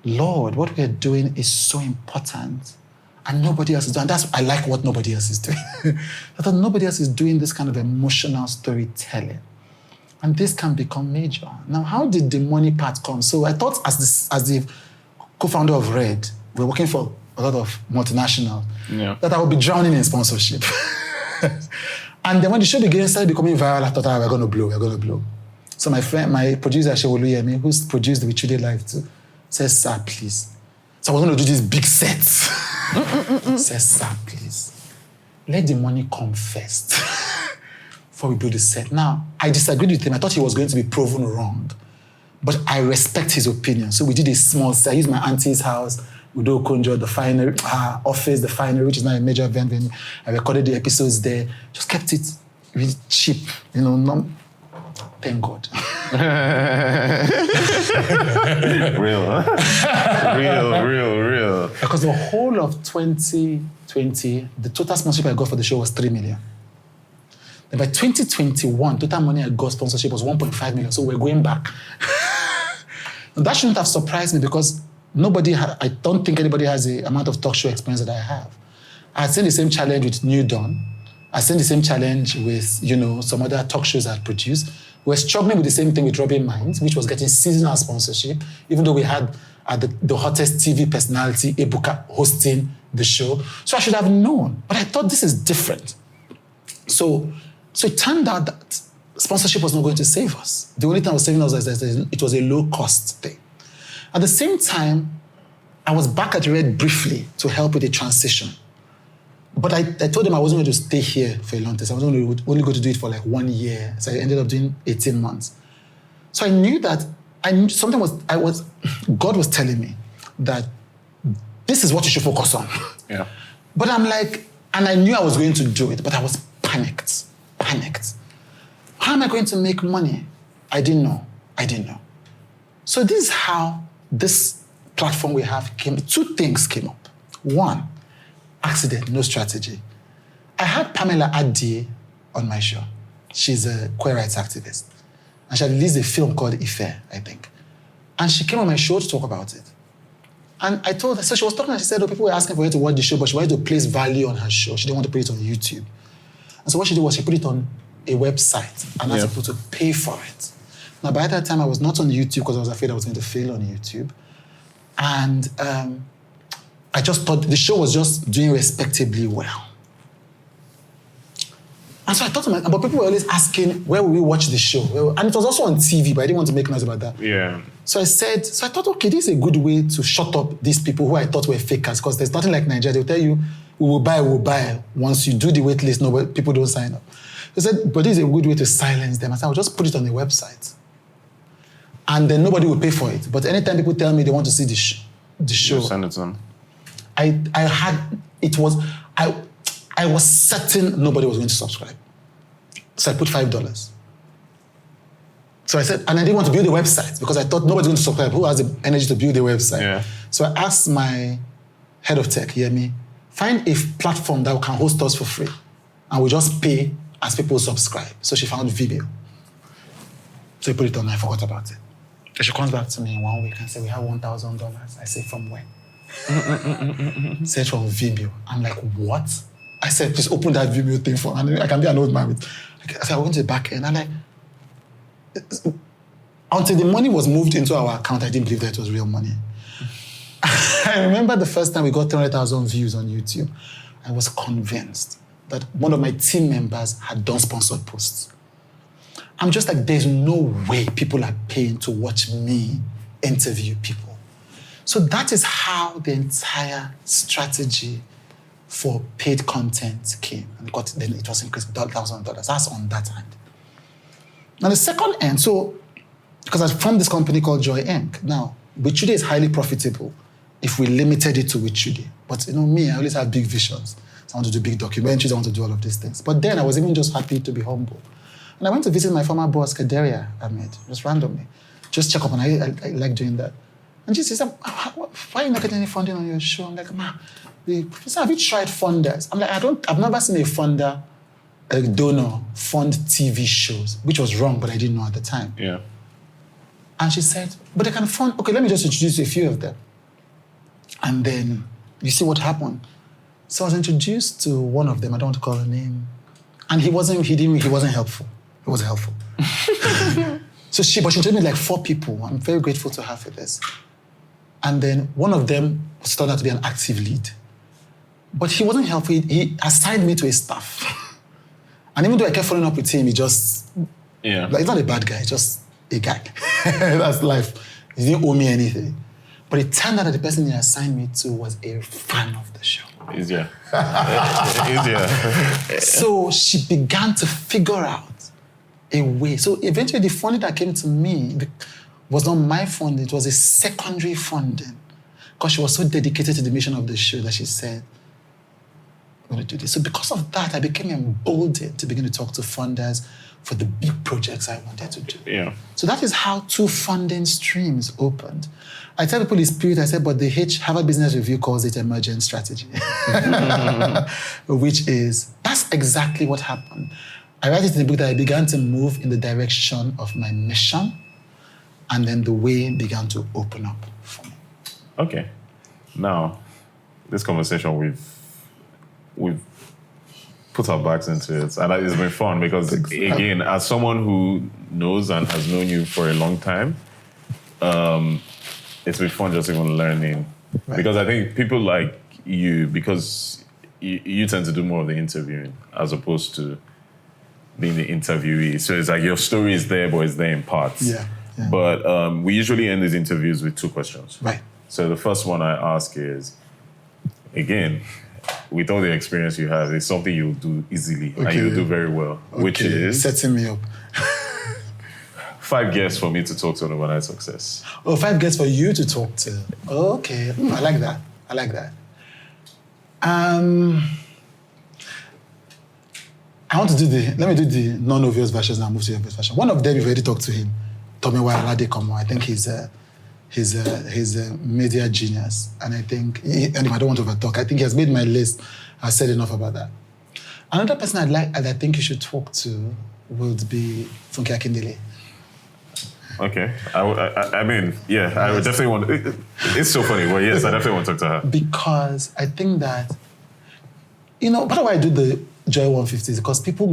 Lord, what we're doing is so important. And nobody else is doing. And I like what nobody else is doing. I thought nobody else is doing this kind of emotional storytelling. And this can become major. Now, how did the money part come? So I thought as the co-founder of Red, we're working for a lot of multinationals, that I would be drowning in sponsorship. And then when the show started becoming viral, I thought, we're going to blow. So my producer, Shewoluyemi, who's produced WithChude Live too, says, sir, please. So I was going to do these big sets. Says, sir, please, let the money come first. before we built the set. Now, I disagreed with him. I thought he was going to be proven wrong. But I respect his opinion. So we did a small set. I used my auntie's house, Udo Konjo, the finery, her office, the finery, which is now a major event venue. I recorded the episodes there. Just kept it really cheap, thank God. Real, huh? Real. Because the whole of 2020, the total sponsorship I got for the show was 3 million. Then by 2021, total money I got sponsorship was 1.5 million. So we're going back. That shouldn't have surprised me because I don't think anybody has the amount of talk show experience that I have. I had seen the same challenge with New Dawn. I seen the same challenge with, some other talk shows I produced. We're struggling with the same thing with Robin Minds, which was getting seasonal sponsorship, even though we had the hottest TV personality, Ebuka, hosting the show. So I should have known. But I thought this is different. So it turned out that sponsorship was not going to save us. The only thing that was saving us was that it was a low-cost thing. At the same time, I was back at Red briefly to help with the transition. But I told them I wasn't going to stay here for a long time. I was only going to do it for like 1 year. So I ended up doing 18 months. So I knew that God was telling me that this is what you should focus on. Yeah. But I'm like, and I knew I was going to do it, but I was panicked. How am I going to make money? I didn't know. So this is how this platform we have came. 2 things came up. 1, accident, no strategy. I had Pamela Adie on my show. She's a queer rights activist. And she had released a film called Ife, I think. And she came on my show to talk about it. And I told her, so she was talking and she said, people were asking for her to watch the show, but she wanted to place value on her show. She didn't want to put it on YouTube. And so what she did was she put it on a website and asked people to pay for it. Now, by that time, I was not on YouTube because I was afraid I was going to fail on YouTube. And I just thought the show was just doing respectably well. And so I thought to myself, but people were always asking, where will we watch the show? And it was also on TV, but I didn't want to make noise about that. Yeah. So I thought, okay, this is a good way to shut up these people who I thought were fakers, because there's nothing like Nigeria. They'll tell you, we'll buy. Once you do the wait list, people don't sign up. They said, but this is a good way to silence them. I said, I'll just put it on the website. And then nobody will pay for it. But anytime people tell me they want to see the show, you send it to them. I was certain nobody was going to subscribe. So I put $5. So I said, and I didn't want to build a website because I thought nobody's going to subscribe. Who has the energy to build a website? Yeah. So I asked my head of tech, Yemi, find a platform that can host us for free. And we just pay as people subscribe. So she found Vimeo. So we put it on, I forgot about it. So she comes back to me in 1 week and says, we have $1,000. I say, from where? Said from Vimeo. I'm like, what? I said, please open that Vimeo thing for me. I can be an old man with. I said, I went to the back end. I'm like, until the money was moved into our account, I didn't believe that it was real money. I remember the first time we got 300,000 views on YouTube. I was convinced that one of my team members had done sponsored posts. I'm just like, there's no way people are paying to watch me interview people. So that is how the entire strategy for paid content came. And then it was increased $1,000. That's on that hand. Now the second end, so because I formed this company called Joy Inc. Now, WithChude is highly profitable if we limited it to WithChude. But me, I always have big visions. So I want to do big documentaries, I want to do all of these things. But then I was even just happy to be humble. And I went to visit my former boss, Kaderia Ahmed, just randomly. Just check up, and I like doing that. And she says, why are you not getting any funding on your show? I'm like, ma, have you tried funders? I'm like, I've never seen a funder, a donor, fund TV shows, which was wrong, but I didn't know at the time. Yeah. And she said, but they can fund, okay, let me just introduce you a few of them. And then you see what happened. So I was introduced to one of them, I don't want to call her name. And he wasn't helpful. It wasn't helpful. But she introduced me like 4 people. I'm very grateful to her for this. And then one of them turned out to be an active lead. But he wasn't helpful. He assigned me to a staff. And even though I kept following up with him, he just... Yeah. Like, he's not a bad guy, he's just a guy. That's life. He didn't owe me anything. But it turned out that the person he assigned me to was a fan of the show. Easier. So she began to figure out a way. So eventually the funding that came to me was not my funding, it was a secondary funding. Because she was so dedicated to the mission of the show that she said, I'm going to do this. So because of that, I became emboldened to begin to talk to funders for the big projects I wanted to do. Yeah. So that is how 2 funding streams opened. I tell people in spirit, I said, but the Harvard Business Review calls it emergent strategy. Which is, that's exactly what happened. I write it in the book that I began to move in the direction of my mission, and then the way began to open up for me. Okay. Now, this conversation, we've put our backs into it, and it's been fun because, again, as someone who knows and has known you for a long time, it's been fun just even learning. Right. Because I think people like you, because you tend to do more of the interviewing as opposed to being the interviewee. So it's like your story is there, but it's there in parts. Yeah. But we usually end these interviews with 2 questions. Right. So the first one I ask is, again, with all the experience you have, it's something you'll do easily and you'll do very well, which is... Setting me up. 5 guests for me to talk to on overnight success. Oh, 5 guests for you to talk to. Okay. I like that. I want to let me do the non-obvious versions and I'll move to the obvious version. One of them, you've already talked to him, Tomiwa Aladekomo. I think he's a media genius. And I think, I don't want to overtalk, I think he has made my list. I've said enough about that. Another person I think you should talk to would be Funke Akindele. Okay. I mean, yeah, I would definitely want... It's so funny. Well, yes, I definitely want to talk to her. Because I think that, part of why I do the Joy 150 is because people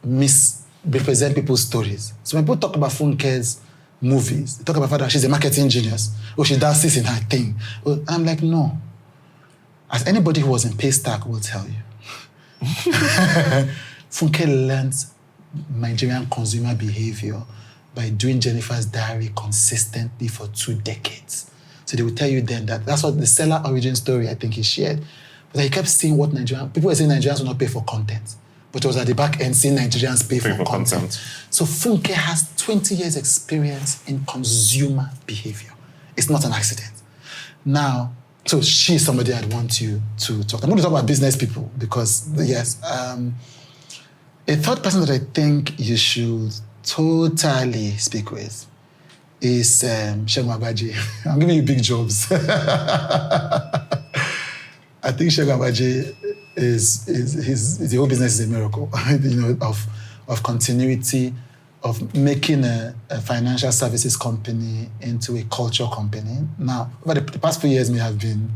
misrepresent people's stories. So when people talk about Funke's movies, they talk about her, she's a marketing genius, or she dances in her thing. And I'm like, no. As anybody who was in Paystack will tell you, Funke learned Nigerian consumer behavior by doing Jennifer's Diary consistently for 2 decades. So they will tell you then that that's what the seller origin story I think he shared. But he kept seeing what people were saying Nigerians will not pay for content. But it was at the back end seeing Nigerians pay for content. So Funke has 20 years experience in consumer behavior. It's not an accident. Now, so she's somebody I'd want you to talk to. I'm going to talk about business people because, yes, a third person that I think you should totally speak with is Segun Agbaje. I'm giving you big jobs. I think Segun Agbaje the whole business is a miracle, of continuity, of making a financial services company into a culture company. Now, over the past few years may have been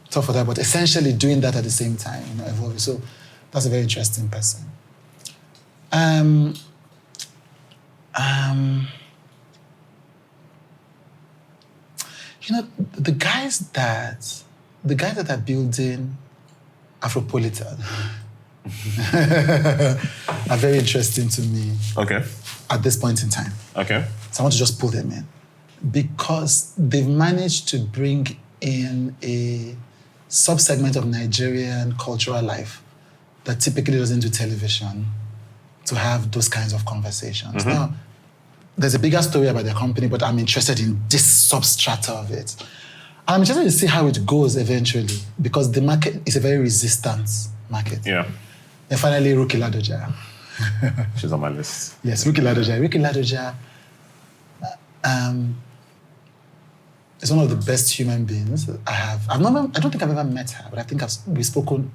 tough for that, but essentially doing that at the same time, evolving. So that's a very interesting person. The guys that are building Afropolitan are very interesting to me. Okay. At this point in time. Okay. So I want to just pull them in because they've managed to bring in a sub-segment of Nigerian cultural life that typically doesn't do television to have those kinds of conversations. Mm-hmm. Now, there's a bigger story about the company, but I'm interested in this substrata of it. I'm interested to see how it goes eventually because the market is a very resistant market. Yeah. And finally, Ruki Ladoja. She's on my list. Yes, Ruki Ladoja. Ruki Ladoja is one of the best human beings I have. I don't think I've ever met her, but I think we've spoken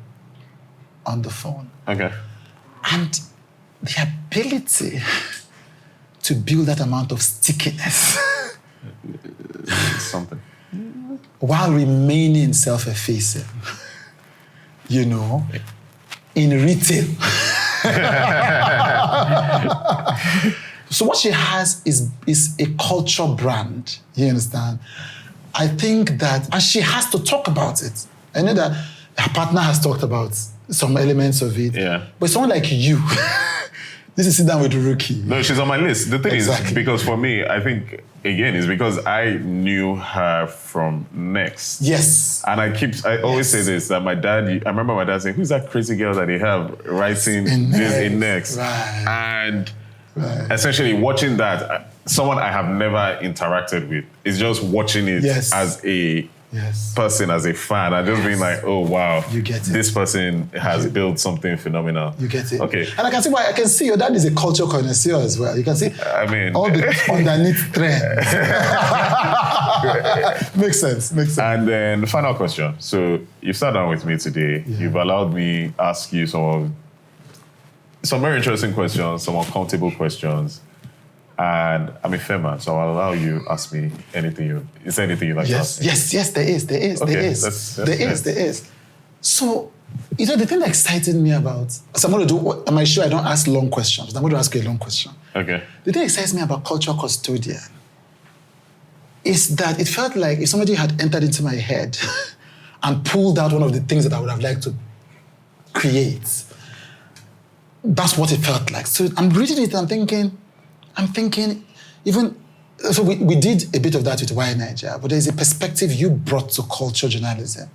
on the phone. Okay. And the ability to build that amount of stickiness something while remaining self-effacing, in retail. So what she has is a culture brand, you understand? I think that, and she has to talk about it. I know that her partner has talked about some elements of it. Yeah. But someone like you, this is sit down with Rookie. No, she's on my list. The thing is, because for me, I think, again, it's because I knew her from Next. Yes. And I always say this, that I remember my dad saying, who's that crazy girl that they have writing in Next? Right. And essentially watching that, someone I have never interacted with, is just watching it as a person, as a fan, and just being like, oh wow, you get it. This person has built something phenomenal. You get it. Okay. And I can see why. I can see your dad is a culture connoisseur as well. You can see all the underneath trends. Makes sense. And then the final question. So you've sat down with me today. You've allowed me ask you some very interesting questions, some uncomfortable questions. And I'm a fair man, so I'll allow you to ask me anything is there anything you'd like to ask me? Yes, there is. There is. So, the thing that excited me about, so I'm going to do, am I sure I don't ask long questions? I'm going to ask you a long question. Okay. The thing that excites me about cultural custodian is that it felt like if somebody had entered into my head and pulled out one of the things that I would have liked to create, that's what it felt like. So I'm reading it and I'm thinking, even, so we did a bit of that with YNaija, but there's a perspective you brought to culture journalism.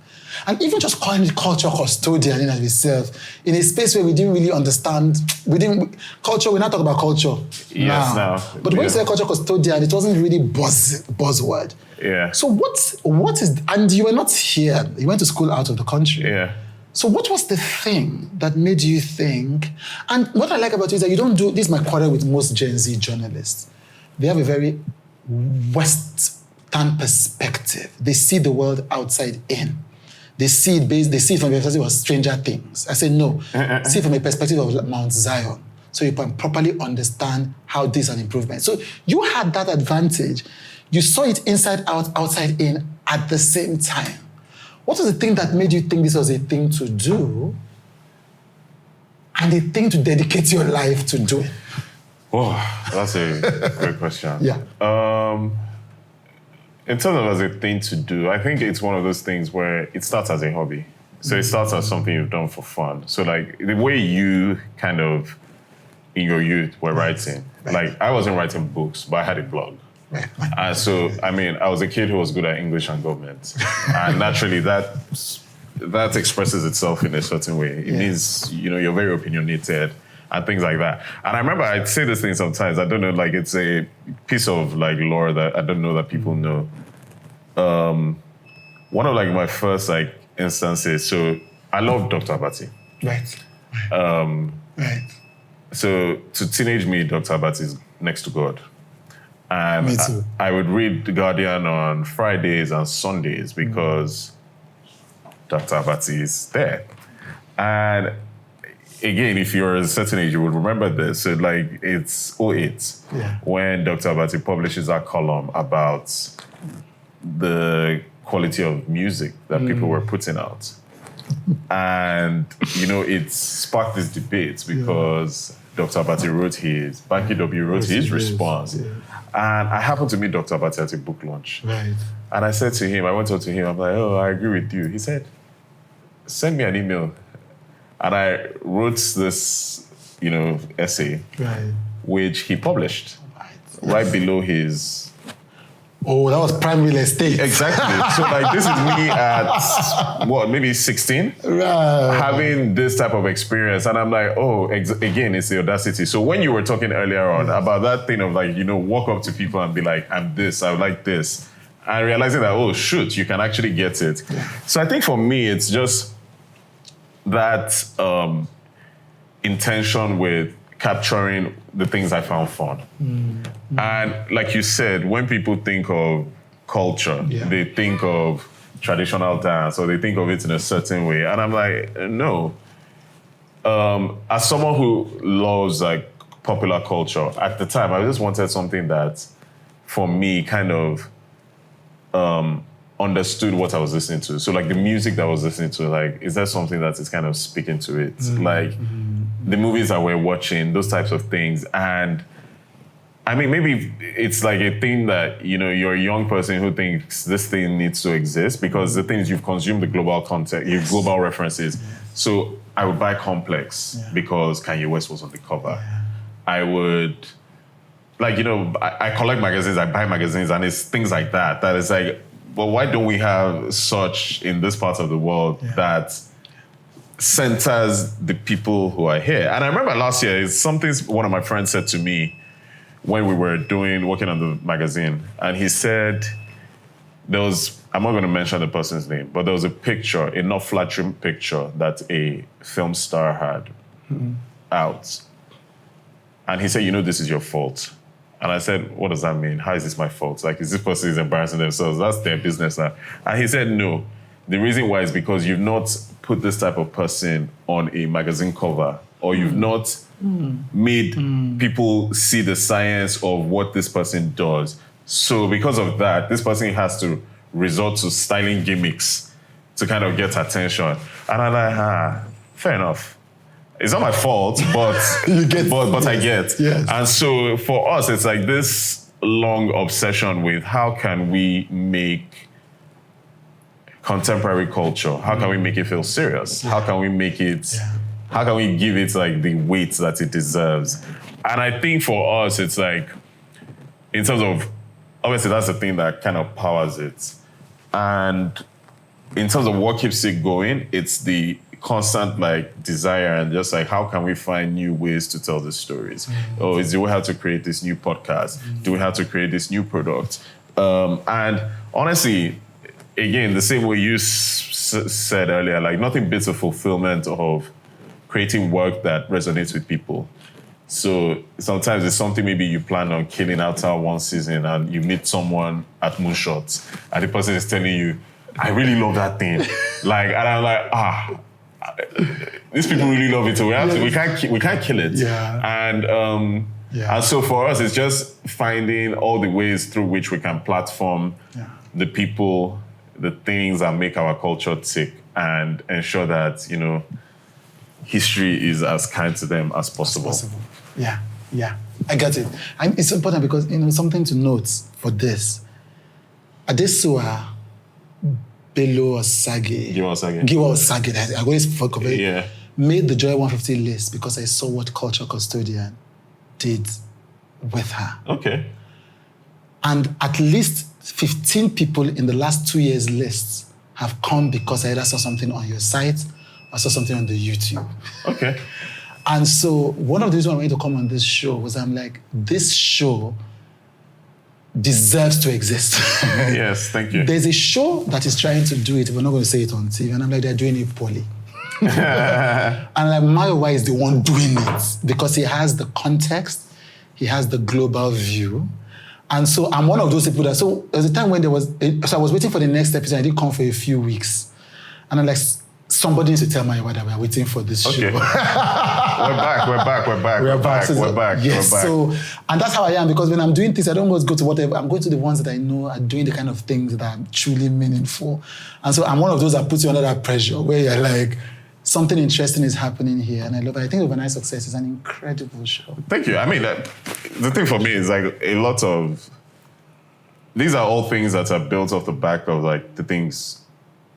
And even just calling it culture custodian in and of itself, in a space where we didn't really understand, we're not talking about culture now. But when you say culture custodian, it wasn't really buzzword. Yeah. So what is, and you were not here, you went to school out of the country. Yeah. So what was the thing that made you think, and what I like about you is that you don't do, this is my quarrel with most Gen Z journalists. They have a very Western perspective. They see the world outside in. They see it from a perspective of Stranger Things. I say no, see it from a perspective of Mount Zion. So you can properly understand how this is an improvement. So you had that advantage. You saw it inside out, outside in at the same time. What was the thing that made you think this was a thing to do and a thing to dedicate your life to do it? Oh, that's a great question. Yeah. In terms of as a thing to do, I think it's one of those things where it starts as a hobby. So it starts as something you've done for fun. So like the way you kind of, in your youth, were writing. Like I wasn't writing books, but I had a blog. And so, I mean, I was a kid who was good at English and government. And naturally, that expresses itself in a certain way. It means, you're very opinionated and things like that. And I remember I'd say this thing sometimes. I don't know, like it's a piece of like lore that I don't know that people know. One of like my first like instances, so I love Dr. Abati. Right. So to teenage me, Dr. Abati is next to God. And me too. I would read The Guardian on Fridays and Sundays because Dr. Abati is there. And again, if you're a certain age, you would remember this. So like it's 2008 when Dr. Abati publishes that column about the quality of music that people were putting out. And, it sparked this debate because Dr. Abati wrote his, Banky W wrote his response. Yeah. And I happened to meet Dr. Abati at a book launch. Right. And I said to him, I went up to him, I'm like, oh, I agree with you. He said, send me an email. And I wrote this, essay, which he published right below his... Oh, that was prime real estate. Exactly. So like this is me at, maybe 16? Right. Having this type of experience. And I'm like, again, it's the audacity. So when you were talking earlier on about that thing of like, walk up to people and be like, I'm this, I would like this. And realizing that, oh, shoot, you can actually get it. Yeah. So I think for me, it's just that intention with capturing the things I found fun. And like you said, when people think of culture, they think of traditional dance or they think of it in a certain way. And I'm like, no. As someone who loves like popular culture, at the time, I just wanted something that, for me, kind of understood what I was listening to. So like the music that I was listening to, like, is there something that is kind of speaking to it? Like the movies that we're watching, those types of things. And I mean, maybe it's like a thing that, you're a young person who thinks this thing needs to exist because the thing is you've consumed the global content, your global references. So I would buy Complex because Kanye West was on the cover. I would, like, I collect magazines, I buy magazines, and it's things like that. That is like, well, why don't we have such in this part of the world that centers the people who are here. And I remember last year, it's something one of my friends said to me when we were working on the magazine. And he said, I'm not going to mention the person's name, but there was a picture, a not flattering picture that a film star had out. And he said, this is your fault. And I said, what does that mean? How is this my fault? Like, is this person is embarrassing themselves? That's their business now. And he said, no. The reason why is because you've not put this type of person on a magazine cover, or you've not made people see the science of what this person does. So because of that, this person has to resort to styling gimmicks to kind of get attention. And I'm like, fair enough. It's not my fault, but I get. Yes. And so for us, it's like this long obsession with how can we make contemporary culture, how can we make it feel serious? How can we make it, how can we give it like the weight that it deserves? And I think for us, it's like, in terms of, obviously that's the thing that kind of powers it. And in terms of what keeps it going, it's the constant like desire and just like, how can we find new ways to tell the stories? Do we have to create this new podcast? Do we have to create this new product? And honestly, again, the same way you said earlier, like nothing beats the fulfillment of creating work that resonates with people. So sometimes it's something maybe you plan on killing after one season and you meet someone at Moonshots and the person is telling you, I really love that thing. And I'm like, these people really love it. So we can't kill it. Yeah. And so for us, it's just finding all the ways through which we can platform the people, the things that make our culture tick, and ensure that, history is as kind to them as possible. Yeah. I get it. And it's important because, something to note for this. Adesua Bello Osage. Giwa Osage. I always forget it. Made the Joy 150 list because I saw what Culture Custodian did with her. Okay. And at least 15 people in the last 2 years' lists have come because I either saw something on your site or saw something on the YouTube. Okay. And so one of the reasons I wanted to come on this show was I'm like, this show deserves to exist. Yes, thank you. There's a show that is trying to do it, we're not going to say it on TV, and I'm like, they're doing it poorly. And like, Mayowa is the one doing it because he has the context, he has the global view. And so I'm one of those people so there was a time when I was waiting for the next episode, I didn't come for a few weeks. And I'm like, somebody needs to tell Mayowa that we're waiting for this show. We're back. Yes, so, and that's how I am, because when I'm doing things, I don't always go to whatever, I'm going to the ones that I know are doing the kind of things that are truly meaningful. And so I'm one of those that puts you under that pressure, where you're like, something interesting is happening here, and I love it. I think Overnight Success is an incredible show. Thank you. I mean, the thing for me is like a lot of, these are all things that are built off the back of like the things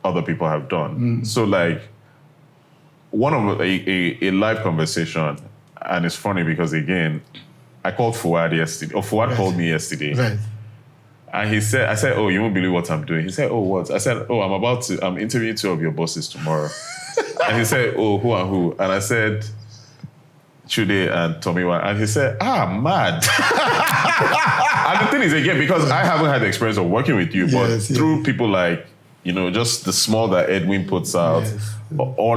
other people have done. So like, one of a live conversation, and it's funny because again, I called Fuad yesterday, or Fuad called me yesterday. Right. And I said, oh, you won't believe what I'm doing. He said, oh, what? I said, oh, I'm interviewing 2 of your bosses tomorrow. And he said, oh, who and who? And I said, Chude and Tomiwa. And he said, mad. And the thing is, again, because I haven't had the experience of working with you, but through people like, just the small that Edwin puts out, or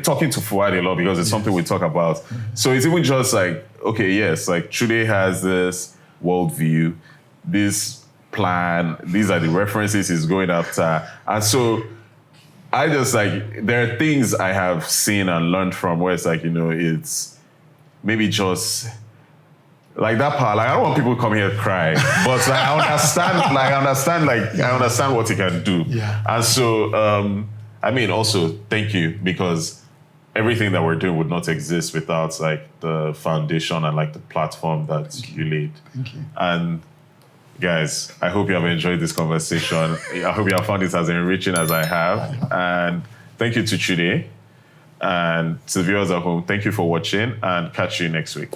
talking to Fuad a lot, because it's something we talk about. So it's even just like, okay, yes, like Chude has this worldview, this plan, these are the references he's going after. And so I just like, there are things I have seen and learned from where it's like, it's maybe just like that part. Like, I don't want people to come here and cry, but like, I understand what he can do. Yeah. And so, I mean, also thank you, because everything that we're doing would not exist without like the foundation and like the platform that you laid. Thank you. And guys, I hope you have enjoyed this conversation. I hope you have found it as enriching as I have. And thank you to Chude, and to the viewers at home. Thank you for watching, and catch you next week.